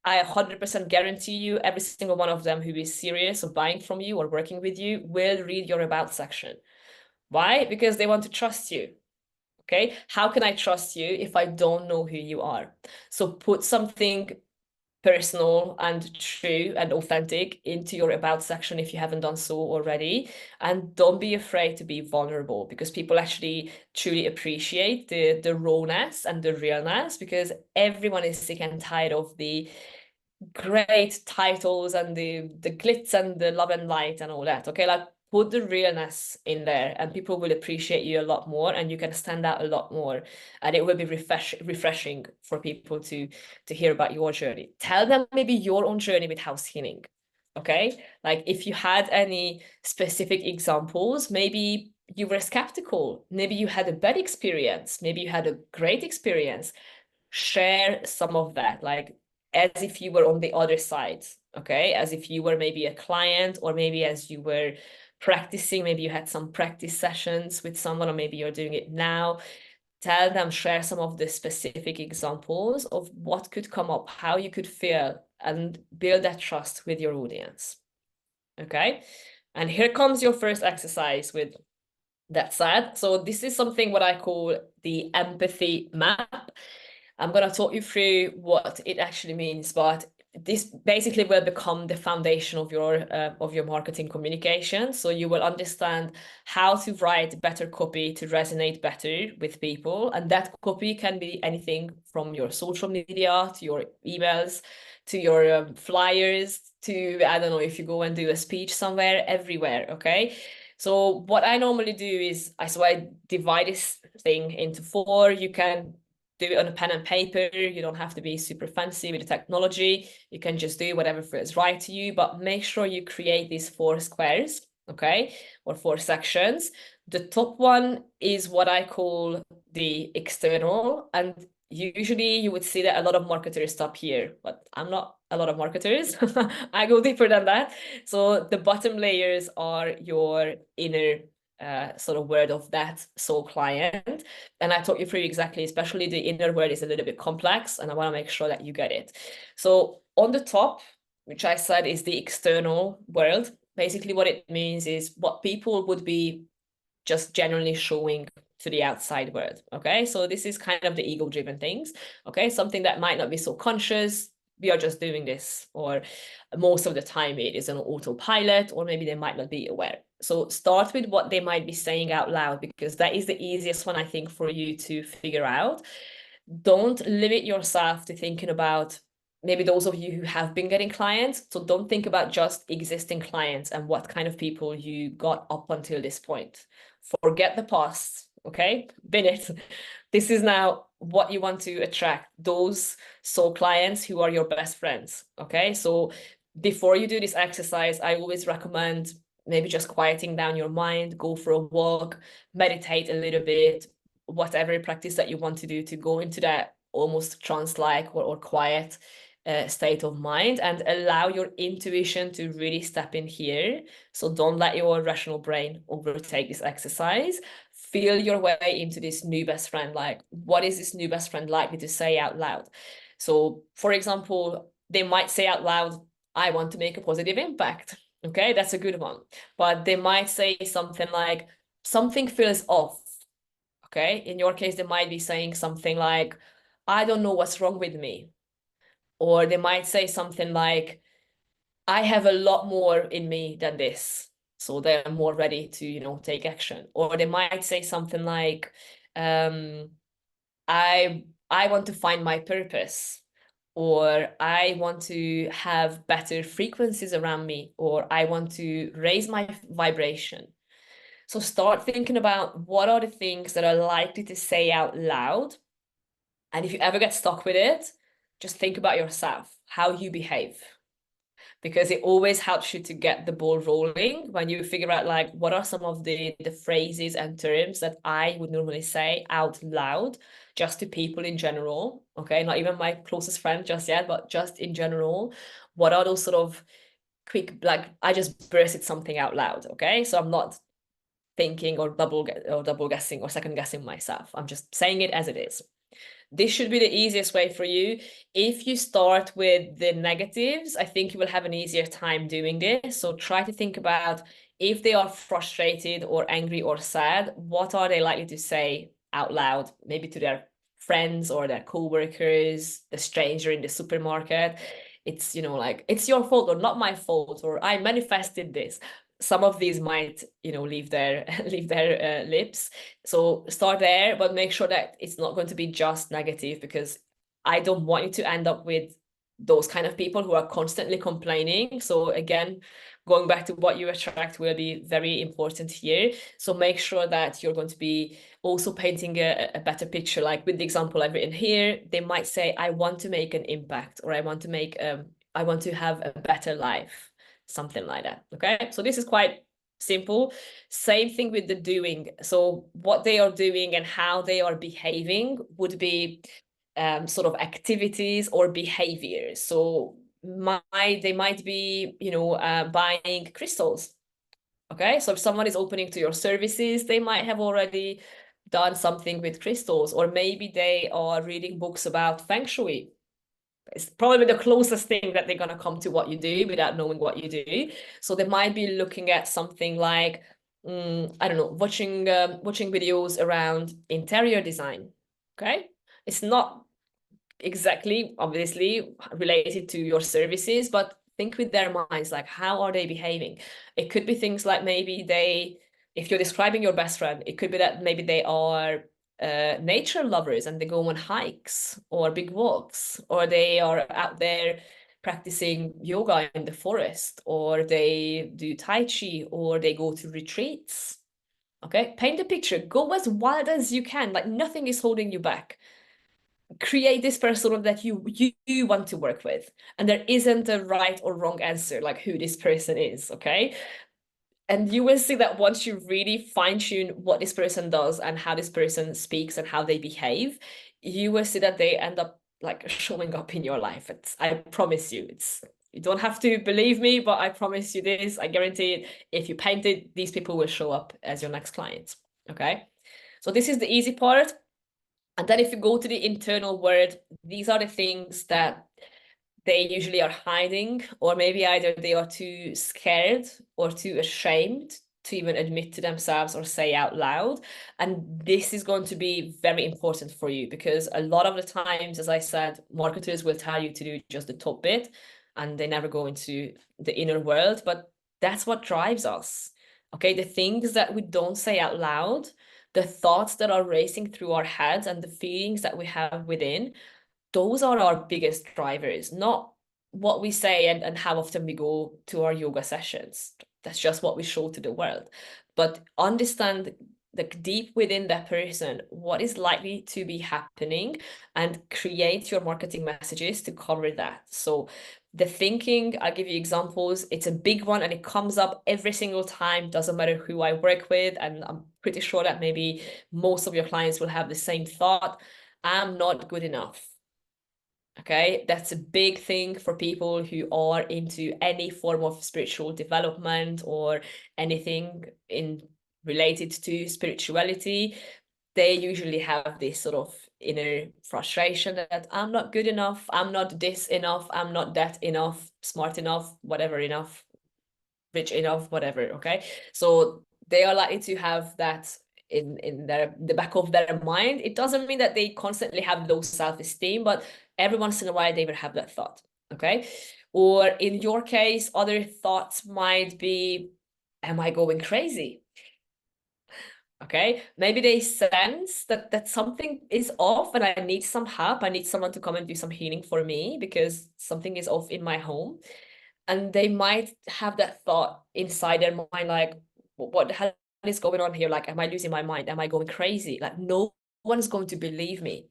I 100% guarantee you every single one of them who is serious of buying from you or working with you will read your about section. Why? Because they want to trust you. Okay, how can I trust you if I don't know who you are? So put something personal and true and authentic into your about section if you haven't done so already. And don't be afraid to be vulnerable, because people actually truly appreciate the rawness and the realness, because everyone is sick and tired of the great titles and the glitz and the love and light and all that. Okay, like put the realness in there and people will appreciate you a lot more, and you can stand out a lot more, and it will be refreshing for people to hear about your journey. Tell them maybe your own journey with house healing. Okay, like if you had any specific examples, maybe you were skeptical, maybe you had a bad experience, maybe you had a great experience. Share some of that, like as if you were on the other side. Okay, as if you were maybe a client, or maybe as you were practicing, maybe you had some practice sessions with someone, or maybe you're doing it now. Tell them, share some of the specific examples of what could come up, how you could feel, and build that trust with your audience. Okay, and here comes your first exercise with that said. So this is something what I call the empathy map. I'm going to talk you through what it actually means, but this basically will become the foundation of your marketing communication. So you will understand how to write better copy to resonate better with people. And that copy can be anything from your social media to your emails, to your flyers, to, I don't know, if you go and do a speech somewhere, everywhere. Okay. So what I normally do is I divide this thing into 4. You can do it on a pen and paper. You don't have to be super fancy with the technology. You can just do whatever feels right to you, but make sure you create these 4 squares, okay, or 4 sections. The top one is what I call the external, and usually you would see that a lot of marketers stop here, but I'm not a lot of marketers. I go deeper than that. So the bottom layers are your inner sort of word of that soul client. And I talk you through exactly, especially the inner word is a little bit complex, and I want to make sure that you get it. So on the top, which I said is the external world, basically what it means is what people would be just generally showing to the outside world. Okay, so this is kind of the ego-driven things. Okay, something that might not be so conscious. We are just doing this, or most of the time it is an autopilot, or maybe they might not be aware. So start with what they might be saying out loud, because that is the easiest one, I think, for you to figure out. Don't limit yourself to thinking about maybe those of you who have been getting clients. So don't think about just existing clients and what kind of people you got up until this point. Forget the past, okay? Bin it. This is now what you want to attract, those soul clients who are your best friends, okay? So before you do this exercise, I always recommend maybe just quieting down your mind, go for a walk, meditate a little bit, whatever practice that you want to do to go into that almost trance-like or quiet state of mind, and allow your intuition to really step in here. So don't let your rational brain overtake this exercise. Feel your way into this new best friend. Like, what is this new best friend likely to say out loud? So, for example, they might say out loud, I want to make a positive impact. Okay, that's a good one. But they might say something like, something feels off. Okay, in your case, they might be saying something like, I don't know what's wrong with me. Or they might say something like, I have a lot more in me than this. So they're more ready to, you know, take action. Or they might say something like, I want to find my purpose, or I want to have better frequencies around me, or I want to raise my vibration. So start thinking about what are the things that are likely to say out loud. And if you ever get stuck with it, just think about yourself, how you behave, because it always helps you to get the ball rolling when you figure out, like, what are some of the phrases and terms that I would normally say out loud just to people in general. Okay, not even my closest friend just yet, but just in general. What are those sort of quick, like, I just bursted something out loud. Okay, so I'm not thinking or double guessing or second guessing myself. I'm just saying it as it is. This should be the easiest way for you. If you start with the negatives, I think you will have an easier time doing this. So try to think about, if they are frustrated or angry or sad, what are they likely to say out loud, maybe to their friends or their co-workers, the stranger in the supermarket. It's, you know, like, it's your fault or not my fault, or I manifested this. Some of these might, you know, leave their lips. So start there, but make sure that it's not going to be just negative, because I don't want you to end up with those kind of people who are constantly complaining. So again, going back to what you attract will be very important here. So make sure that you're going to be also painting a better picture. Like with the example I've written here, they might say, I want to make an impact, or I want to have a better life, something like that. Okay, so this is quite simple. Same thing with the doing. So what they are doing and how they are behaving would be sort of activities or behaviors. So they might be, you know, buying crystals. Okay, so if someone is opening to your services, they might have already done something with crystals, or maybe they are reading books about feng shui. It's probably the closest thing that they're going to come to what you do without knowing what you do. So they might be looking at something like, I don't know, watching videos around interior design. Okay, it's not exactly, obviously, related to your services, but think with their minds, like, how are they behaving? It could be things like, maybe if you're describing your best friend, it could be that maybe they are nature lovers and they go on hikes or big walks, or they are out there practicing yoga in the forest, or they do tai chi, or they go to retreats. Okay, paint the picture, go as wild as you can, like nothing is holding you back. Create this persona that you want to work with, and there isn't a right or wrong answer, like who this person is. Okay, and you will see that once you really fine-tune what this person does and how this person speaks and how they behave, you will see that they end up like showing up in your life. I promise you, you don't have to believe me, but I promise you this, I guarantee it. If you paint it, these people will show up as your next clients. Okay, so this is the easy part. And then if you go to the internal world, these are the things that they usually are hiding, or maybe either they are too scared or too ashamed to even admit to themselves or say out loud. And this is going to be very important for you, because a lot of the times, as I said, marketers will tell you to do just the top bit and they never go into the inner world. But that's what drives us. Okay, the things that we don't say out loud, the thoughts that are racing through our heads, and the feelings that we have within, those are our biggest drivers, not what we say and how often we go to our yoga sessions. That's just what we show to the world. But understand the deep within that person, what is likely to be happening, and create your marketing messages to cover that. So the thinking, I'll give you examples. It's a big one and it comes up every single time, doesn't matter who I work with. And I'm pretty sure that maybe most of your clients will have the same thought. I'm not good enough. Okay, that's a big thing for people who are into any form of spiritual development or anything related to spirituality. They usually have this sort of inner frustration that I'm not good enough, I'm not this enough, I'm not that enough, smart enough, whatever enough, rich enough, whatever. Okay, so they are likely to have that in the back of their mind. It doesn't mean that they constantly have low self-esteem, but every once in a while they will have that thought. Okay, or in your case, other thoughts might be, am I going crazy? Okay, maybe they sense that something is off and I need some help. I need someone to come and do some healing for me because something is off in my home. And they might have that thought inside their mind, like, what the hell is going on here? Like, am I losing my mind? Am I going crazy? Like, no one's going to believe me.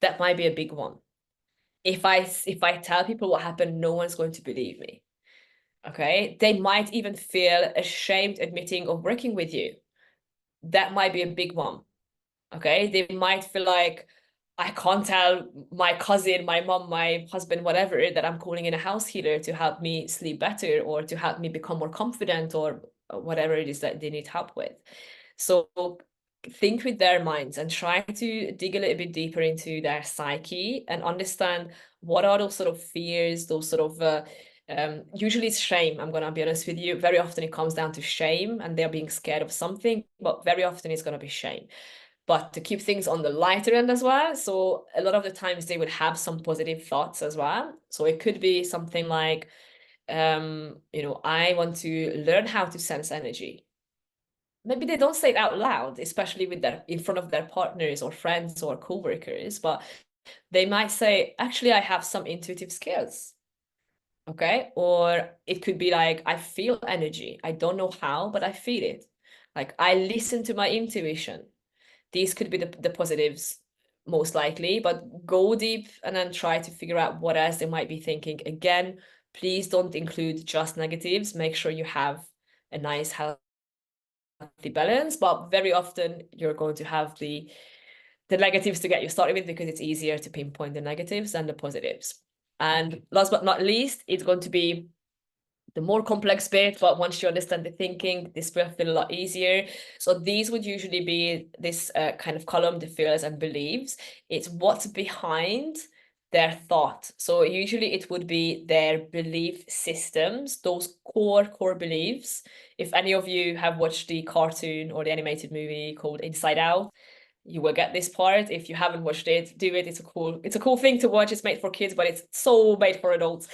That might be a big one. If I tell people what happened, no one's going to believe me. Okay, they might even feel ashamed admitting of working with you. That might be a big one. Okay, they might feel like, I can't tell my cousin, my mom, my husband, whatever, that I'm calling in a house healer to help me sleep better or to help me become more confident or whatever it is that they need help with. So think with their minds and try to dig a little bit deeper into their psyche and understand what are those sort of fears, those sort of usually it's shame. I'm going to be honest with you. Very often it comes down to shame and they're being scared of something, but very often it's going to be shame. but to keep things on the lighter end as well. So a lot of the times they would have some positive thoughts as well. So it could be something like, you know, I want to learn how to sense energy. Maybe they don't say it out loud, especially with their in front of their partners or friends or co-workers, but they might say, actually, I have some intuitive skills. Okay. Or it could be like, I feel energy. I don't know how, but I feel it. Like I listen to my intuition. These could be the positives most likely, but go deep and then try to figure out what else they might be thinking. Again, please don't include just negatives. Make sure you have a nice, healthy balance, but very often you're going to have the negatives to get you started with, because it's easier to pinpoint the negatives than the positives. And last but not least, it's going to be the more complex bit, but once you understand the thinking, this will feel a lot easier. So these would usually be this kind of column, the fears and beliefs. It's what's behind their thought. So usually it would be their belief systems, those core beliefs. If any of you have watched the cartoon or the animated movie called Inside Out, you will get this part. If you haven't watched it, do it. It's a cool thing to watch. It's made for kids, but it's so made for adults.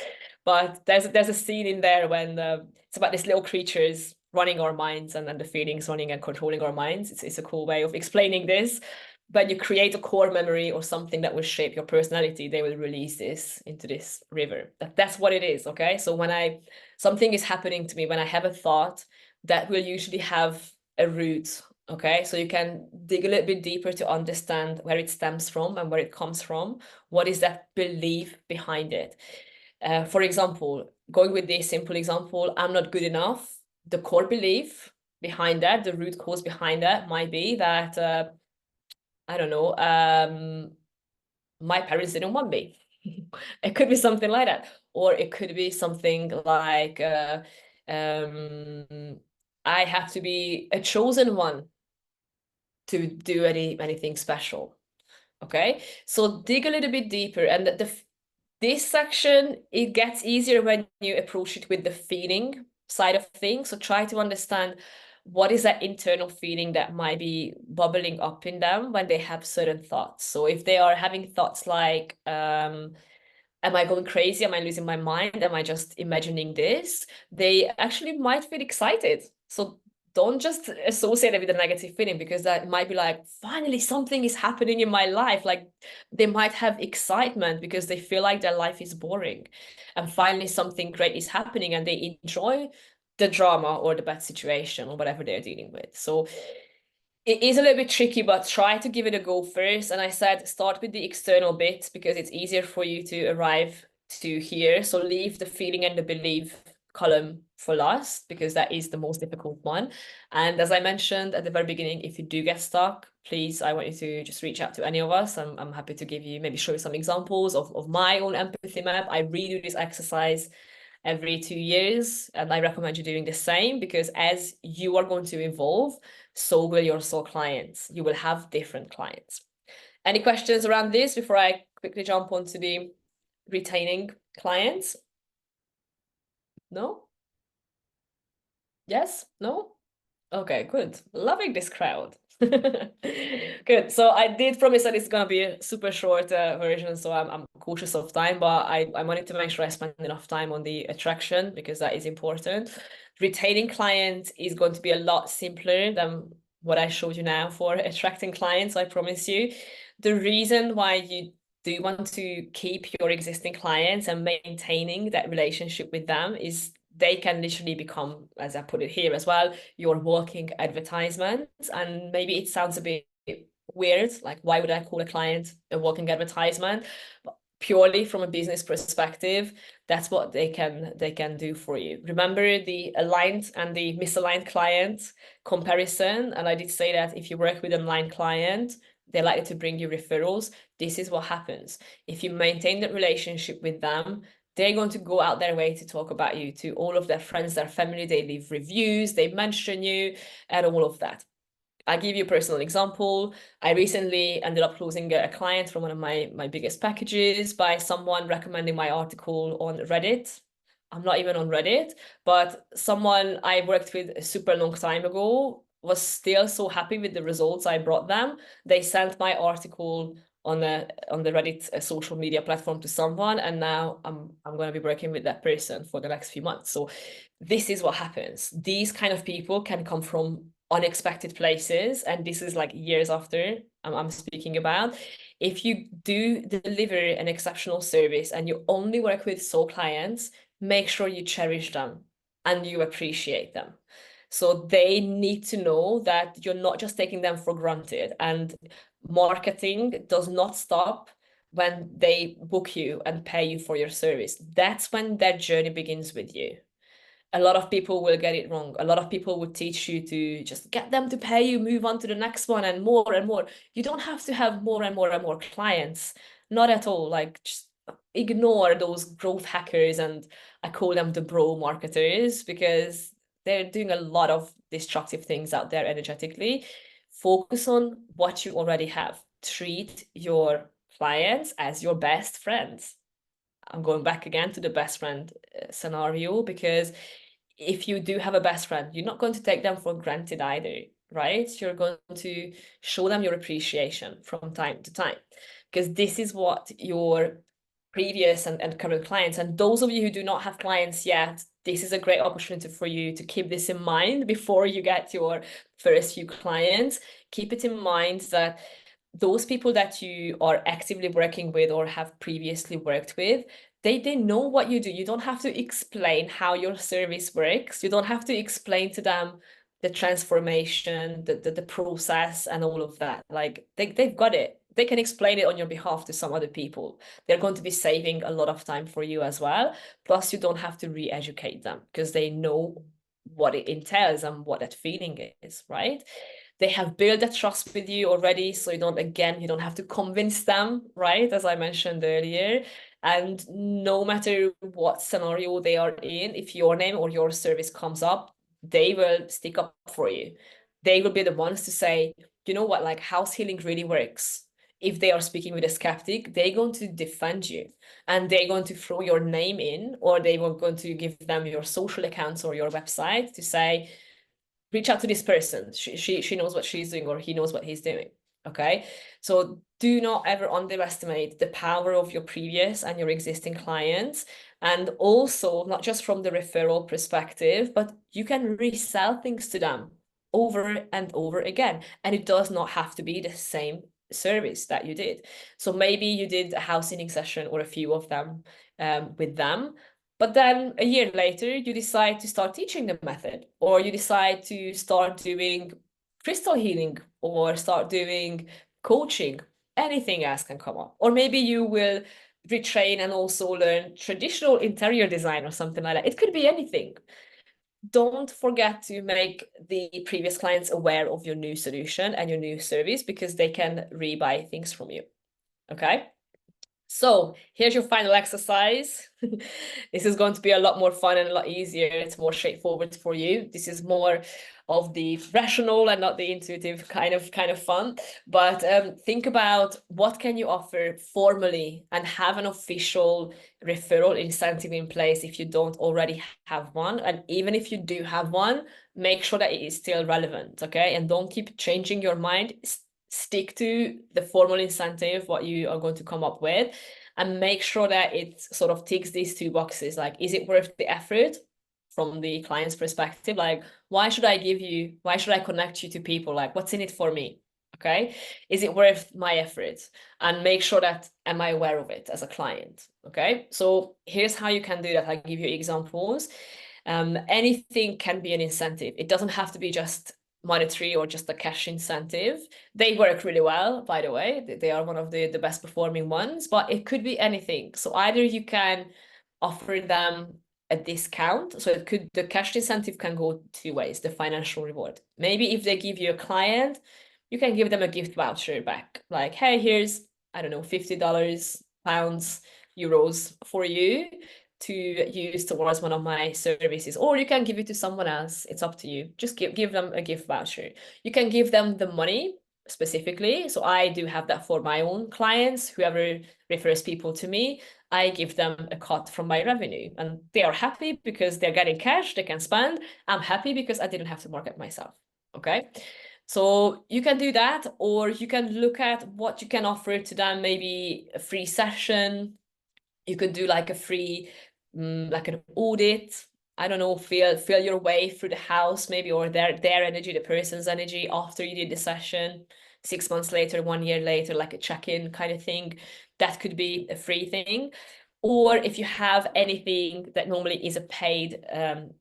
But there's a scene in there when it's about these little creatures running our minds and the feelings running and controlling our minds. It's a cool way of explaining this. But you create a core memory or something that will shape your personality, they will release this into this river. That's what it is, okay? So when something is happening to me, when I have a thought, that will usually have a root, okay? So you can dig a little bit deeper to understand where it stems from and where it comes from. What is that belief behind it? For example, going with this simple example, I'm not good enough. The core belief behind that, the root cause behind that might be that, I don't know, my parents didn't want me. It could be something like that. Or it could be something like, I have to be a chosen one to do anything special. Okay, so dig a little bit deeper, and this section, it gets easier when you approach it with the feeling side of things. So try to understand what is that internal feeling that might be bubbling up in them when they have certain thoughts. So if they are having thoughts like, am I going crazy? Am I losing my mind? Am I just imagining this? They actually might feel excited. So don't just associate it with a negative feeling, because that might be like, finally, something is happening in my life. Like they might have excitement because they feel like their life is boring. And finally, something great is happening and they enjoy the drama or the bad situation or whatever they're dealing with. So it is a little bit tricky, but try to give it a go first. And I said, start with the external bits because it's easier for you to arrive to here. So leave the feeling and the belief column for last, because that is the most difficult one. And as I mentioned at the very beginning, if you do get stuck, please, I want you to just reach out to any of us. I'm happy to give you, maybe show you some examples of my own empathy map. I redo this exercise every 2 years, and I recommend you doing the same, because as you are going to evolve, so will your soul clients. You will have different clients. Any questions around this before I quickly jump onto the retaining clients? No? Yes? No? Okay, good. Loving this crowd. Good. So I did promise that it's gonna be a super short version, so I'm cautious of time, but I wanted to make sure I spend enough time on the attraction, because that is important. Retaining clients is going to be a lot simpler than what I showed you now for attracting clients, I promise you. The reason why you do want to keep your existing clients and maintaining that relationship with them is they can literally become, as I put it here as well, your walking advertisements. And maybe it sounds a bit weird, like why would I call a client a walking advertisement? But purely from a business perspective, that's what they can do for you. Remember the aligned and the misaligned client comparison. And I did say that if you work with an aligned client, they're likely to bring you referrals. This is what happens. If you maintain that relationship with them, they're going to go out their way to talk about you to all of their friends, their family. They leave reviews, they mention you, and all of that. I'll give you a personal example. I recently ended up closing a client from one of my biggest packages by someone recommending my article on Reddit. I'm not even on Reddit, but someone I worked with a super long time ago was still so happy with the results I brought them. They sent my article on the Reddit social media platform to someone, and now I'm going to be working with that person for the next few months. So this is what happens. These kind of people can come from unexpected places, and this is like years after I'm speaking about. If you do deliver an exceptional service and you only work with sole clients, make sure you cherish them and you appreciate them. So they need to know that you're not just taking them for granted. And marketing does not stop when they book you and pay you for your service. That's when their journey begins with you. A lot of people will get it wrong. A lot of people would teach you to just get them to pay you, move on to the next one, and more and more. You don't have to have more and more and more clients. Not at all. Like, just ignore those growth hackers, and I call them the bro marketers, because they're doing a lot of destructive things out there energetically. Focus on what you already have. Treat your clients as your best friends. I'm going back again to the best friend scenario, because if you do have a best friend, you're not going to take them for granted either, right? You're going to show them your appreciation from time to time, because this is what your previous and current clients, and those of you who do not have clients yet, this is a great opportunity for you to keep this in mind before you get your first few clients. Keep it in mind that those people that you are actively working with or have previously worked with, they know what you do. You don't have to explain how your service works. You don't have to explain to them the transformation, the process and all of that. Like they've got it. They can explain it on your behalf to some other people. They're going to be saving a lot of time for you as well. Plus, you don't have to re-educate them because they know what it entails and what that feeling is, right? They have built that trust with you already, so you don't have to convince them, right? As I mentioned earlier. And no matter what scenario they are in, if your name or your service comes up, they will stick up for you. They will be the ones to say, you know what, like house healing really works. If they are speaking with a skeptic, they're going to defend you, and they're going to throw your name in, or they were going to give them your social accounts or your website to say, reach out to this person. She knows what she's doing, or he knows what he's doing. Okay. So do not ever underestimate the power of your previous and your existing clients. And also not just from the referral perspective, but you can resell things to them over and over again. And it does not have to be the same service that you did. So maybe you did a house healing session or a few of them with them. But then a year later, you decide to start teaching the method, or you decide to start doing crystal healing or start doing coaching. Anything else can come up. Or maybe you will retrain and also learn traditional interior design or something like that. It could be anything. Don't forget to make the previous clients aware of your new solution and your new service, because they can rebuy things from you. Okay. So here's your final exercise. This is going to be a lot more fun and a lot easier. It's more straightforward for you. This is more of the rational and not the intuitive kind of fun. But think about what can you offer formally and have an official referral incentive in place if you don't already have one. And even if you do have one, make sure that it is still relevant, okay? And don't keep changing your mind. Stick to the formal incentive, what you are going to come up with, and make sure that it sort of ticks these two boxes. Like, is it worth the effort from the client's perspective? Like, why should I connect you to people? Like, what's in it for me? Okay. Is it worth my effort? And make sure that, am I aware of it as a client? Okay. So here's how you can do that. I'll give you examples. Anything can be an incentive. It doesn't have to be just monetary or just a cash incentive. They work really well, by the way. They are one of the best performing ones, but it could be anything. So either you can offer them a discount. So the cash incentive can go two ways, the financial reward. Maybe if they give you a client, you can give them a gift voucher back. Like, hey, here's, I don't know, $50, pounds, euros for you to use towards one of my services, or you can give it to someone else. It's up to you. Just give them a gift voucher. You can give them the money specifically. So I do have that for my own clients. Whoever refers people to me, I give them a cut from my revenue, and they are happy because they're getting cash they can spend. I'm happy because I didn't have to market myself. Okay. So you can do that, or you can look at what you can offer to them, maybe a free session. You could do like a free, like an audit. I don't know, feel your way through the house, maybe, or their energy, the person's energy after you did the session, 6 months later, 1 year later, like a check-in kind of thing. That could be a free thing. Or if you have anything that normally is a paid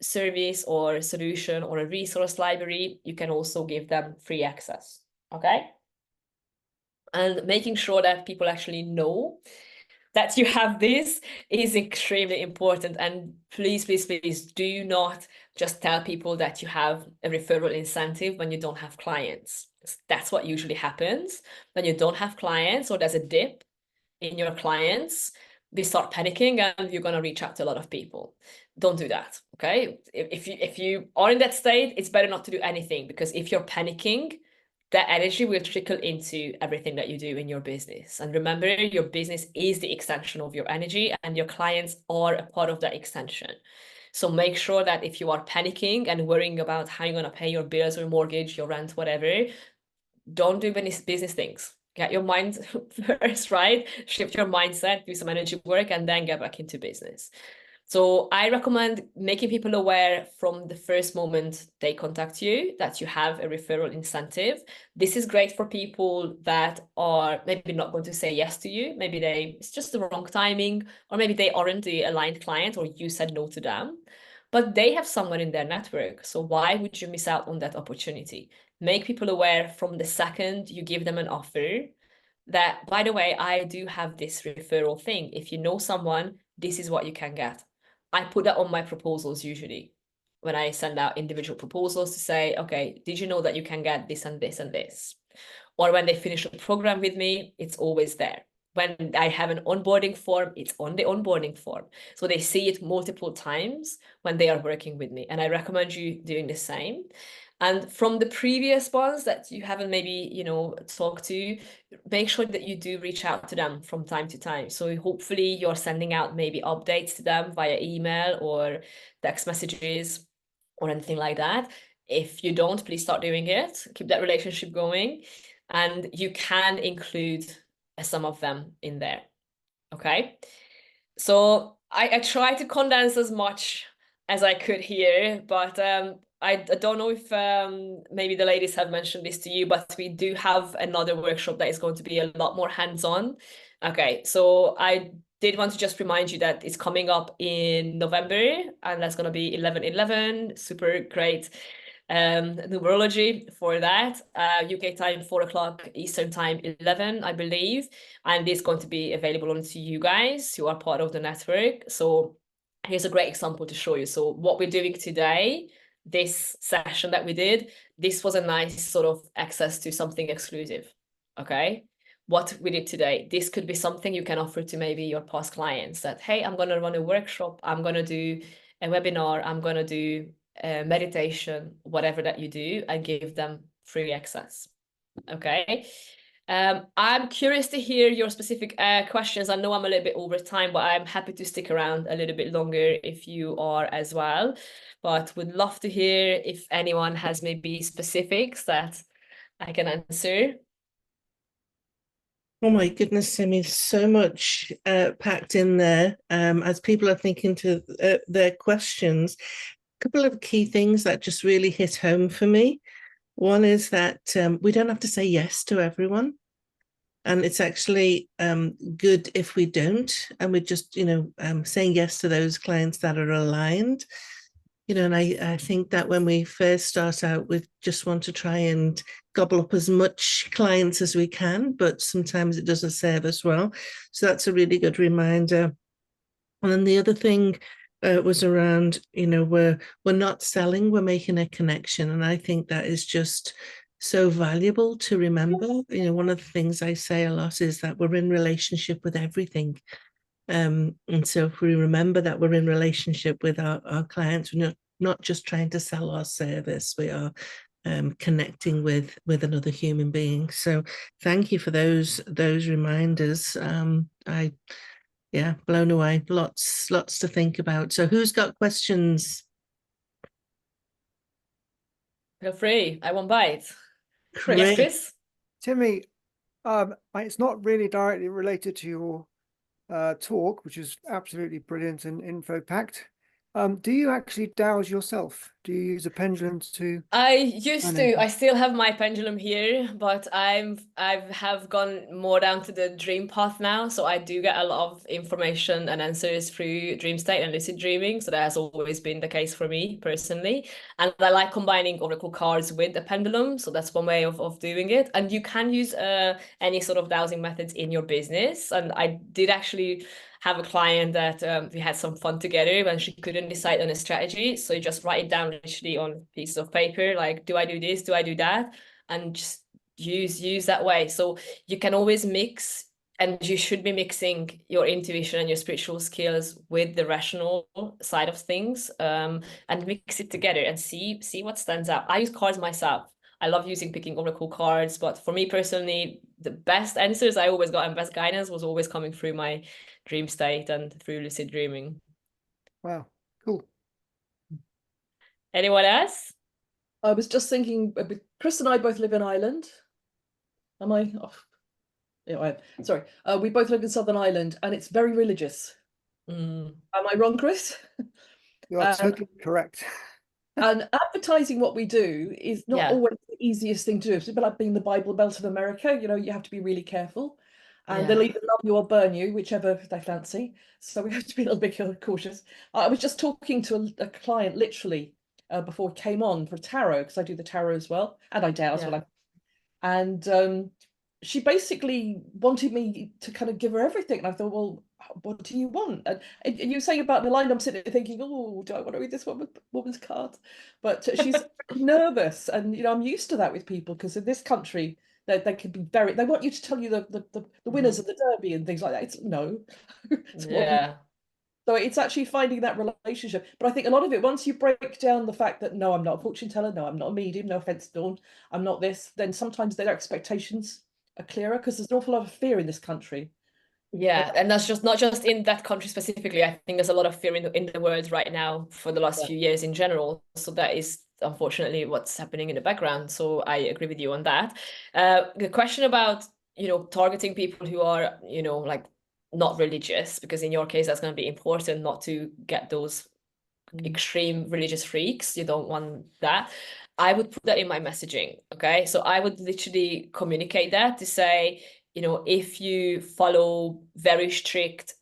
service or solution or a resource library, you can also give them free access. Okay. And making sure that people actually know that you have this is extremely important. And please, please, please do not just tell people that you have a referral incentive when you don't have clients. That's what usually happens. When you don't have clients or there's a dip in your clients, they start panicking and you're going to reach out to a lot of people. Don't do that. Okay. If you are in that state, it's better not to do anything, because if you're panicking, that energy will trickle into everything that you do in your business. And remember, your business is the extension of your energy, and your clients are a part of that extension. So make sure that if you are panicking and worrying about how you're going to pay your bills or mortgage, your rent, whatever, don't do any business things. Get your mind first, right? Shift your mindset, do some energy work, and then get back into business. So I recommend making people aware from the first moment they contact you that you have a referral incentive. This is great for people that are maybe not going to say yes to you. Maybe it's just the wrong timing, or maybe they aren't the aligned client, or you said no to them, but they have someone in their network. So why would you miss out on that opportunity? Make people aware from the second you give them an offer that, by the way, I do have this referral thing. If you know someone, this is what you can get. I put that on my proposals usually when I send out individual proposals to say, okay, did you know that you can get this and this and this? Or when they finish a program with me, it's always there. When I have an onboarding form, it's on the onboarding form. So they see it multiple times when they are working with me. And I recommend you doing the same. And from the previous ones that you haven't maybe, talked to, make sure that you do reach out to them from time to time. So hopefully you're sending out maybe updates to them via email or text messages or anything like that. If you don't, please start doing it. Keep that relationship going. And you can include some of them in there. Okay. So I try to condense as much as I could here, but I don't know if maybe the ladies have mentioned this to you, but we do have another workshop that is going to be a lot more hands-on. Okay, so I did want to just remind you that it's coming up in November, and that's going to be 11/11, super great numerology for that. UK time 4:00, Eastern time 11, I believe, and it's going to be available only to you guys who are part of the network. So here's a great example to show you. So what we're doing today, this session that we did, this was a nice sort of access to something exclusive. Okay, what we did today, this could be something you can offer to maybe your past clients that, hey, I'm going to run a workshop, I'm going to do a webinar, I'm going to do meditation, whatever that you do, and give them free access. Okay. I'm curious to hear your specific questions. I know I'm a little bit over time, but I'm happy to stick around a little bit longer if you are as well. But would love to hear if anyone has maybe specifics that I can answer. Oh my goodness, Simi, so much packed in there. As people are thinking to their questions, a couple of key things that just really hit home for me. One is that we don't have to say yes to everyone. And it's actually good if we don't, and we're just, saying yes to those clients that are aligned. And I think that when we first start out, we just want to try and gobble up as much clients as we can, but sometimes it doesn't serve us well. So that's a really good reminder. And then the other thing was around, we're not selling, we're making a connection. And I think that is just so valuable to remember. One of the things I say a lot is that we're in relationship with everything. And so if we remember that we're in relationship with our clients, we're not just trying to sell our service, we are connecting with another human being. So thank you for those reminders. Blown away. Lots to think about. So who's got questions? Feel free. I won't bite. Yes, Great. Chris? Timmy, it's not really directly related to your talk, which is absolutely brilliant and info packed. Do you actually dowse yourself? Do you use a pendulum to? I used to. I still have my pendulum here, but I have gone more down to the dream path now. So I do get a lot of information and answers through dream state and lucid dreaming. So that has always been the case for me personally. And I like combining oracle cards with the pendulum. So that's one way of doing it. And you can use any sort of dowsing methods in your business. And I did actually have a client that we had some fun together when she couldn't decide on a strategy. So you just write it down literally on pieces of paper, like, do I do this? Do I do that? And just use that way. So you can always mix, and you should be mixing your intuition and your spiritual skills with the rational side of things, and mix it together and see what stands out. I use cards myself. I love picking oracle cards, but for me personally, the best answers I always got and best guidance was always coming through my dream state and through lucid dreaming. Wow, cool. Anyone else? I was just thinking, Chris and I both live in Ireland. Am I? Oh, yeah, sorry. We both live in Southern Ireland, and it's very religious. Am I wrong, Chris? You are totally correct. And advertising what we do is not always the easiest thing to do. It's a bit like being the Bible Belt of America. You know, you have to be really careful. And they'll either love you or burn you, whichever they fancy. So we have to be a little bit cautious. I was just talking to a client literally before it came on for tarot, because I do the tarot as well, and I dowse as well. And she basically wanted me to kind of give her everything. And I thought, well, what do you want? And you were saying about the line, I'm sitting there thinking, oh, do I want to read this woman's card? But she's nervous. And, you know, I'm used to that with people, because in this country, they can be very, they want you to tell you the winners of the Derby and things like that. It's no. So it's actually finding that relationship. But I think a lot of it, once you break down the fact that, no, I'm not a fortune teller, no, I'm not a medium, no offense, Dawn, I'm not this, then sometimes their expectations are clearer, because there's an awful lot of fear in this country. Yeah, and that's just not just in that country specifically. I think there's a lot of fear in the world right now for the last few years in general. So that is unfortunately what's happening in the background. So I agree with you on that. The question about, you know, targeting people who are, you know, like not religious, because in your case, that's going to be important not to get those extreme religious freaks. You don't want that. I would put that in my messaging. Okay. So I would literally communicate that to say, you know, if you follow very strict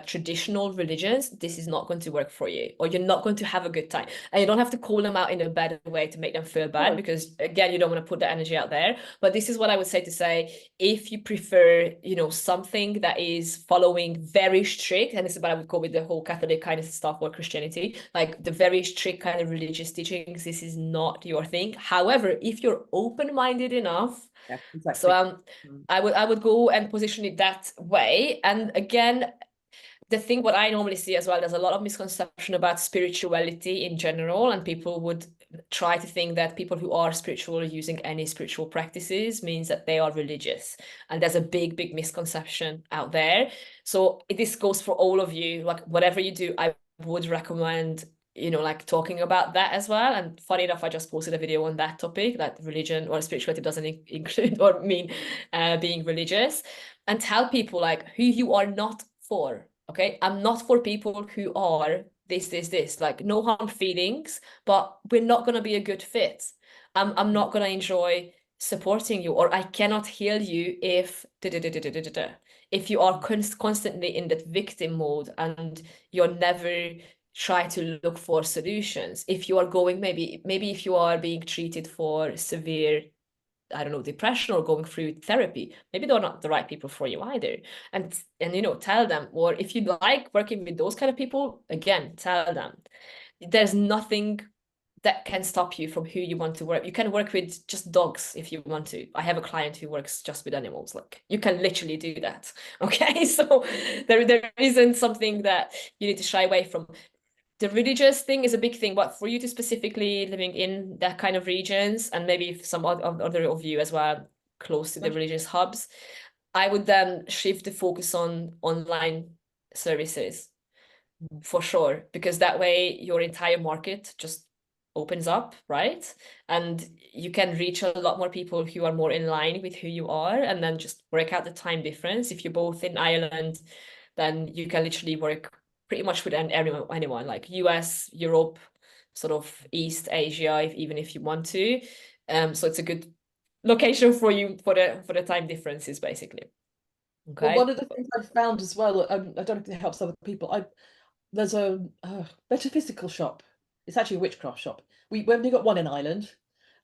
traditional religions, this is not going to work for you, or you're not going to have a good time. And you don't have to call them out in a bad way to make them feel bad, because again, you don't want to put that energy out there. But this is what I would say, to say, if you prefer, you know, something that is following very strict, and this is what I would go with the whole Catholic kind of stuff, or Christianity, like the very strict kind of religious teachings, this is not your thing. However, if you're open-minded enough, so I would go and position it that way. And again, the thing what I normally see as well, there's a lot of misconception about spirituality in general, and people would try to think that people who are spiritual, using any spiritual practices, means that they are religious. And there's a big misconception out there. So this goes for all of you, like whatever you do, I would recommend, you know, like talking about that as well. And funny enough, I just posted a video on that topic, that religion or spirituality doesn't include or mean being religious, and tell people like who you are not for. Okay, I'm not for people who are this, like no harm feelings, but we're not going to be a good fit. I'm not going to enjoy supporting you, or I cannot heal you if you are constantly in that victim mode and you're never try to look for solutions. If you are going, maybe if you are being treated for severe, I don't know, depression, or going through therapy, maybe they're not the right people for you either. And you know, tell them. Or if you like working with those kind of people, again, tell them. There's nothing that can stop you from who you want to work. You can work with just dogs if you want to. I have a client who works just with animals. Like, you can literally do that. Okay, so there isn't something that you need to shy away from. The religious thing is a big thing, but for you to specifically living in that kind of regions, and maybe some other of you as well, close to the religious hubs, I would then shift the focus on online services for sure, because that way your entire market just opens up, right? And you can reach a lot more people who are more in line with who you are, and then just work out the time difference. If you're both in Ireland, then you can literally work pretty much with anyone, like US, Europe, sort of East Asia, even if you want to. So it's a good location for you for the time differences, basically. Okay. Well, one of the things I've found as well, I don't know if it helps other people. There's a metaphysical shop. It's actually a witchcraft shop. We've only got one in Ireland,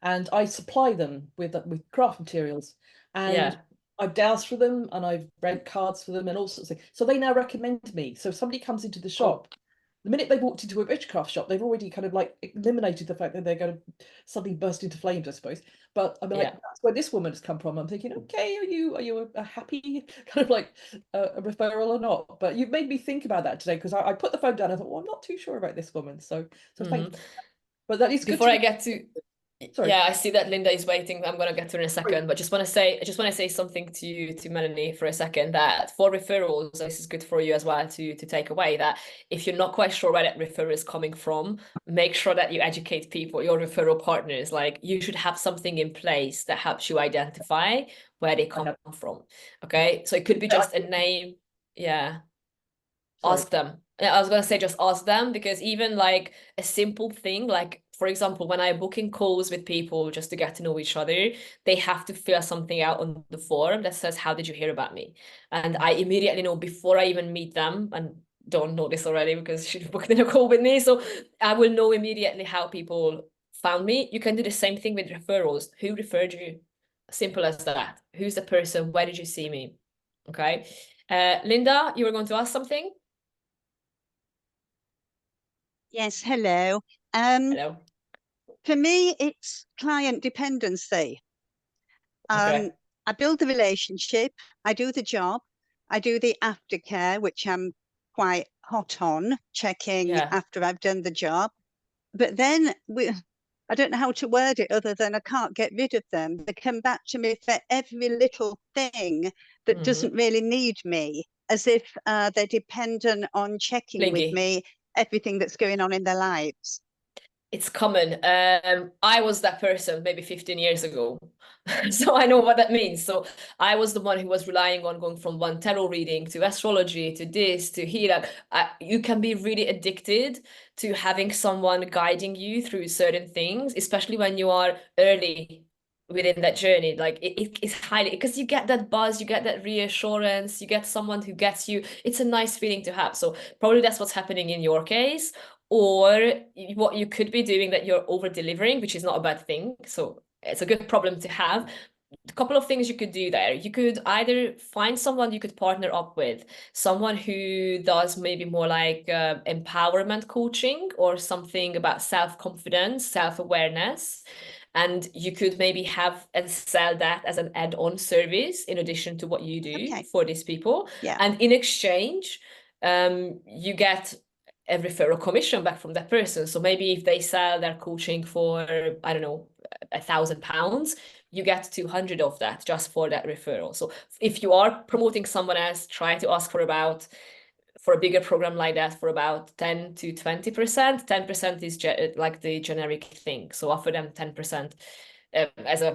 and I supply them with craft materials. And I've dowsed for them, and I've read cards for them, and all sorts of things. So they now recommend me. So if somebody comes into the shop, the minute they've walked into a witchcraft shop, they've already kind of like eliminated the fact that they're going to suddenly burst into flames, I suppose. But I'm like, that's where this woman has come from. I'm thinking, okay, are you a happy kind of like a referral or not? But you've made me think about that today, because I put the phone down. I thought, well, I'm not too sure about this woman. So thank you. But that is good. Before I get to Sorry. Yeah, I see that Linda is waiting. I'm going to get to her in a second, but I just want to say something to you, to Melanie, for a second, that for referrals, this is good for you as well to take away, that if you're not quite sure where that referral is coming from, make sure that you educate people, your referral partners. Like, you should have something in place that helps you identify where they come from. Okay, so it could be just a name. Yeah. Ask them. I was going to say, just ask them, because even like a simple thing, like, for example, when I'm booking calls with people just to get to know each other, they have to fill something out on the form that says, how did you hear about me? And I immediately know before I even meet them, and don't know this already because she booked in a call with me, so I will know immediately how people found me. You can do the same thing with referrals. Who referred you? Simple as that. Who's the person? Where did you see me? Okay. Linda, you were going to ask something? Yes, hello. Hello. For me, it's client dependency. Okay. I build the relationship, I do the job, I do the aftercare, which I'm quite hot on, checking after I've done the job. But then I don't know how to word it other than I can't get rid of them. They come back to me for every little thing that doesn't really need me, as if they're dependent on checking with me everything that's going on in their lives. It's common. I was that person maybe 15 years ago, so I know what that means. So I was the one who was relying on going from one tarot reading to astrology to this to here. You can be really addicted to having someone guiding you through certain things, especially when you are early within that journey. Like it's highly, because you get that buzz, you get that reassurance, you get someone who gets you. It's a nice feeling to have. So probably that's what's happening in your case. Or what you could be doing, that you're over delivering, which is not a bad thing. So it's a good problem to have. A couple of things you could do there. You could either find someone you could partner up with, someone who does maybe more like empowerment coaching or something about self-confidence, self-awareness. And you could maybe have and sell that as an add-on service in addition to what you do for these people. Yeah. And in exchange, you get a referral commission back from that person. So maybe if they sell their coaching for, I don't know, £1,000, you get 200 of that just for that referral. So if you are promoting someone else, try to ask for a bigger program like that, for about 10 to 20%. 10% is like the generic thing. So offer them 10%.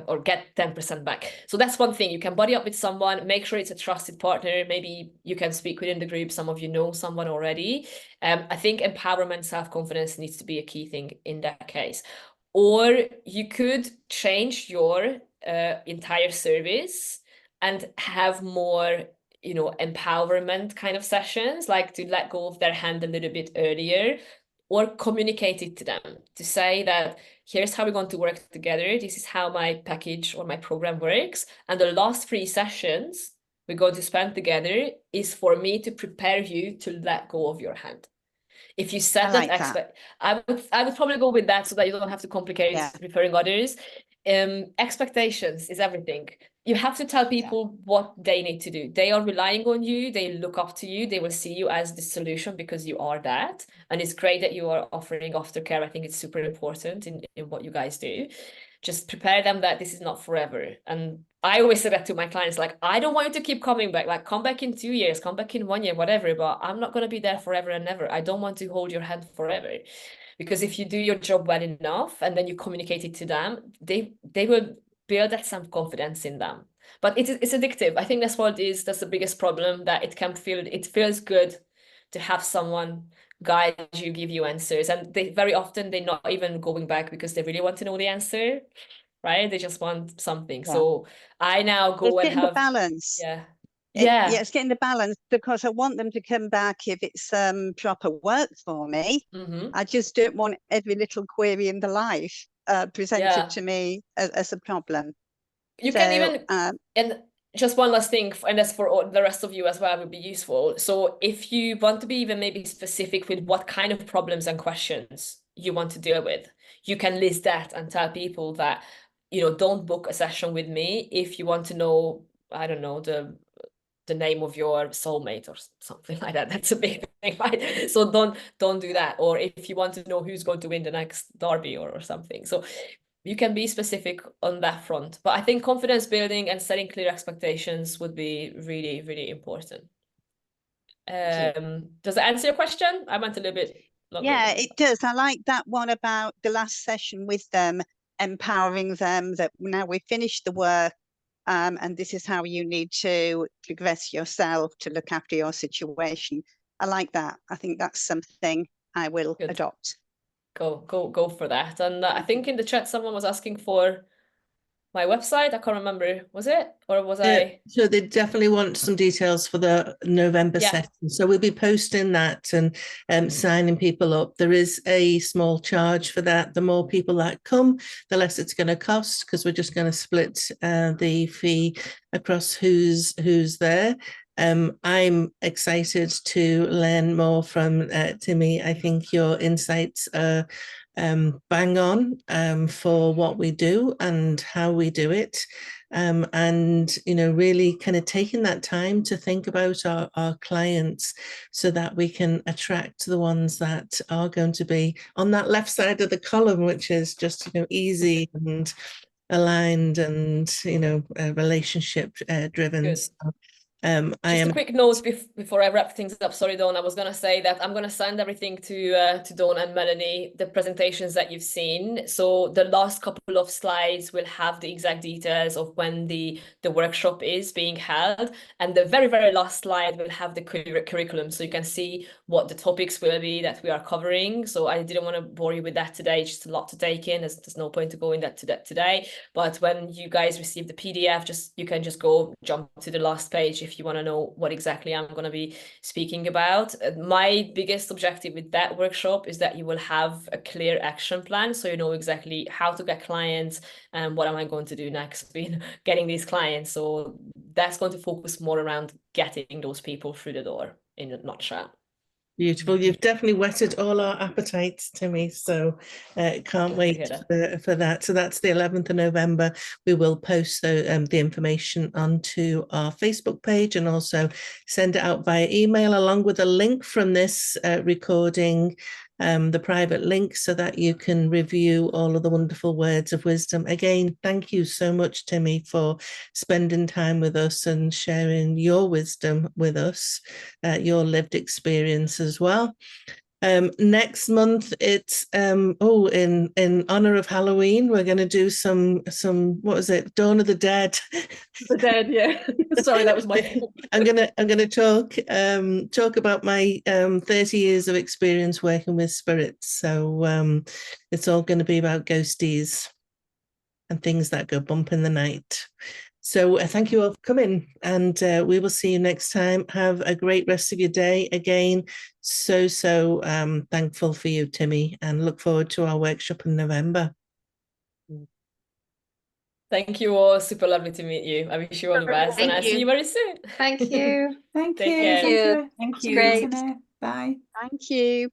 Or get 10% back. So that's one thing. You can buddy up with someone, make sure it's a trusted partner. Maybe you can speak within the group. Some of you know someone already. I think empowerment, self-confidence needs to be a key thing in that case. Or you could change your entire service and have more, empowerment kind of sessions, like to let go of their hand a little bit earlier, or communicate it to them, to say that here's how we're going to work together. This is how my package or my program works. And the last 3 sessions we're going to spend together is for me to prepare you to let go of your hand. If you set that, I would probably go with that, so that you don't have to complicate referring others. Expectations is everything. You have to tell people what they need to do. They are relying on you. They look up to you. They will see you as the solution because you are that. And it's great that you are offering aftercare. I think it's super important in what you guys do. Just prepare them that this is not forever. And I always say that to my clients, like, I don't want you to keep coming back. Like, come back in 2 years, come back in 1 year, whatever. But I'm not going to be there forever and ever. I don't want to hold your hand forever. because if you do your job well enough and then you communicate it to them, they will build that some confidence in them. But it's addictive. I think that's what it is. That's the biggest problem, that it feels good to have someone guide you, give you answers. And they very often, they're not even going back because they really want to know the answer, right? They just want something. Yeah. So I now go and have the balance. Yeah. It's getting the balance, because I want them to come back if it's proper work for me. I just don't want every little query in the life presented to me as a problem. You can even, and just one last thing, and that's for all the rest of you as well, would be useful. So if you want to be even maybe specific with what kind of problems and questions you want to deal with, you can list that and tell people that, you know, don't book a session with me if you want to know, I don't know, the name of your soulmate or something like that. That's a big thing, right? So don't do that. Or if you want to know who's going to win the next derby or something. So you can be specific on that front. But I think confidence building and setting clear expectations would be really, really important. Does that answer your question? I went a little bit longer. Yeah, it does. I like that one about the last session with them, empowering them that now we've finished the work, and this is how you need to progress yourself to look after your situation. I like that. I think that's something I will adopt. Go for that. And I think in the chat someone was asking for my website. I can't remember. Was it, or was I? So they definitely want some details for the November session. So we'll be posting that and signing people up. There is a small charge for that. The more people that come, the less it's going to cost, because we're just going to split the fee across who's there. I'm excited to learn more from Timmy. I think your insights are bang on for what we do and how we do it. And, you know, really kind of taking that time to think about our clients so that we can attract the ones that are going to be on that left side of the column, which is just, you know, easy and aligned and, you know, relationship driven. So, just a quick note before I wrap things up. Sorry, Dawn. I was going to say that I'm going to send everything to Dawn and Melanie, the presentations that you've seen. So the last couple of slides will have the exact details of when the workshop is being held. And the very, very last slide will have the curriculum. So you can see what the topics will be that we are covering. So I didn't want to bore you with that today. It's just a lot to take in. There's no point to go in that today. But when you guys receive the PDF, you can just jump to the last page if you want to know what exactly I'm going to be speaking about. My biggest objective with that workshop is that you will have a clear action plan, so you know exactly how to get clients and what am I going to do next in getting these clients. So that's going to focus more around getting those people through the door in a nutshell. Beautiful. You've definitely whetted all our appetites, Timmy. So can't wait for that. So that's the 11th of November. We will post the information onto our Facebook page and also send it out via email along with a link from this recording, the private link, so that you can review all of the wonderful words of wisdom. Again, thank you so much, Timmy, for spending time with us and sharing your wisdom with us, your lived experience as well. Next month, it's in honor of Halloween, we're going to do some what was it, Dawn of the Dead. The Dead, yeah. Sorry, that was my fault. I'm gonna talk about my 30 years of experience working with spirits. So it's all going to be about ghosties and things that go bump in the night. So thank you all for coming, and we will see you next time. Have a great rest of your day. Again, so thankful for you, Timmy, and look forward to our workshop in November. Thank you all. Super lovely to meet you. I wish you all the best, and I'll see you very soon. Thank you. Thank Take you. care. Thank you. Great. Bye. Thank you.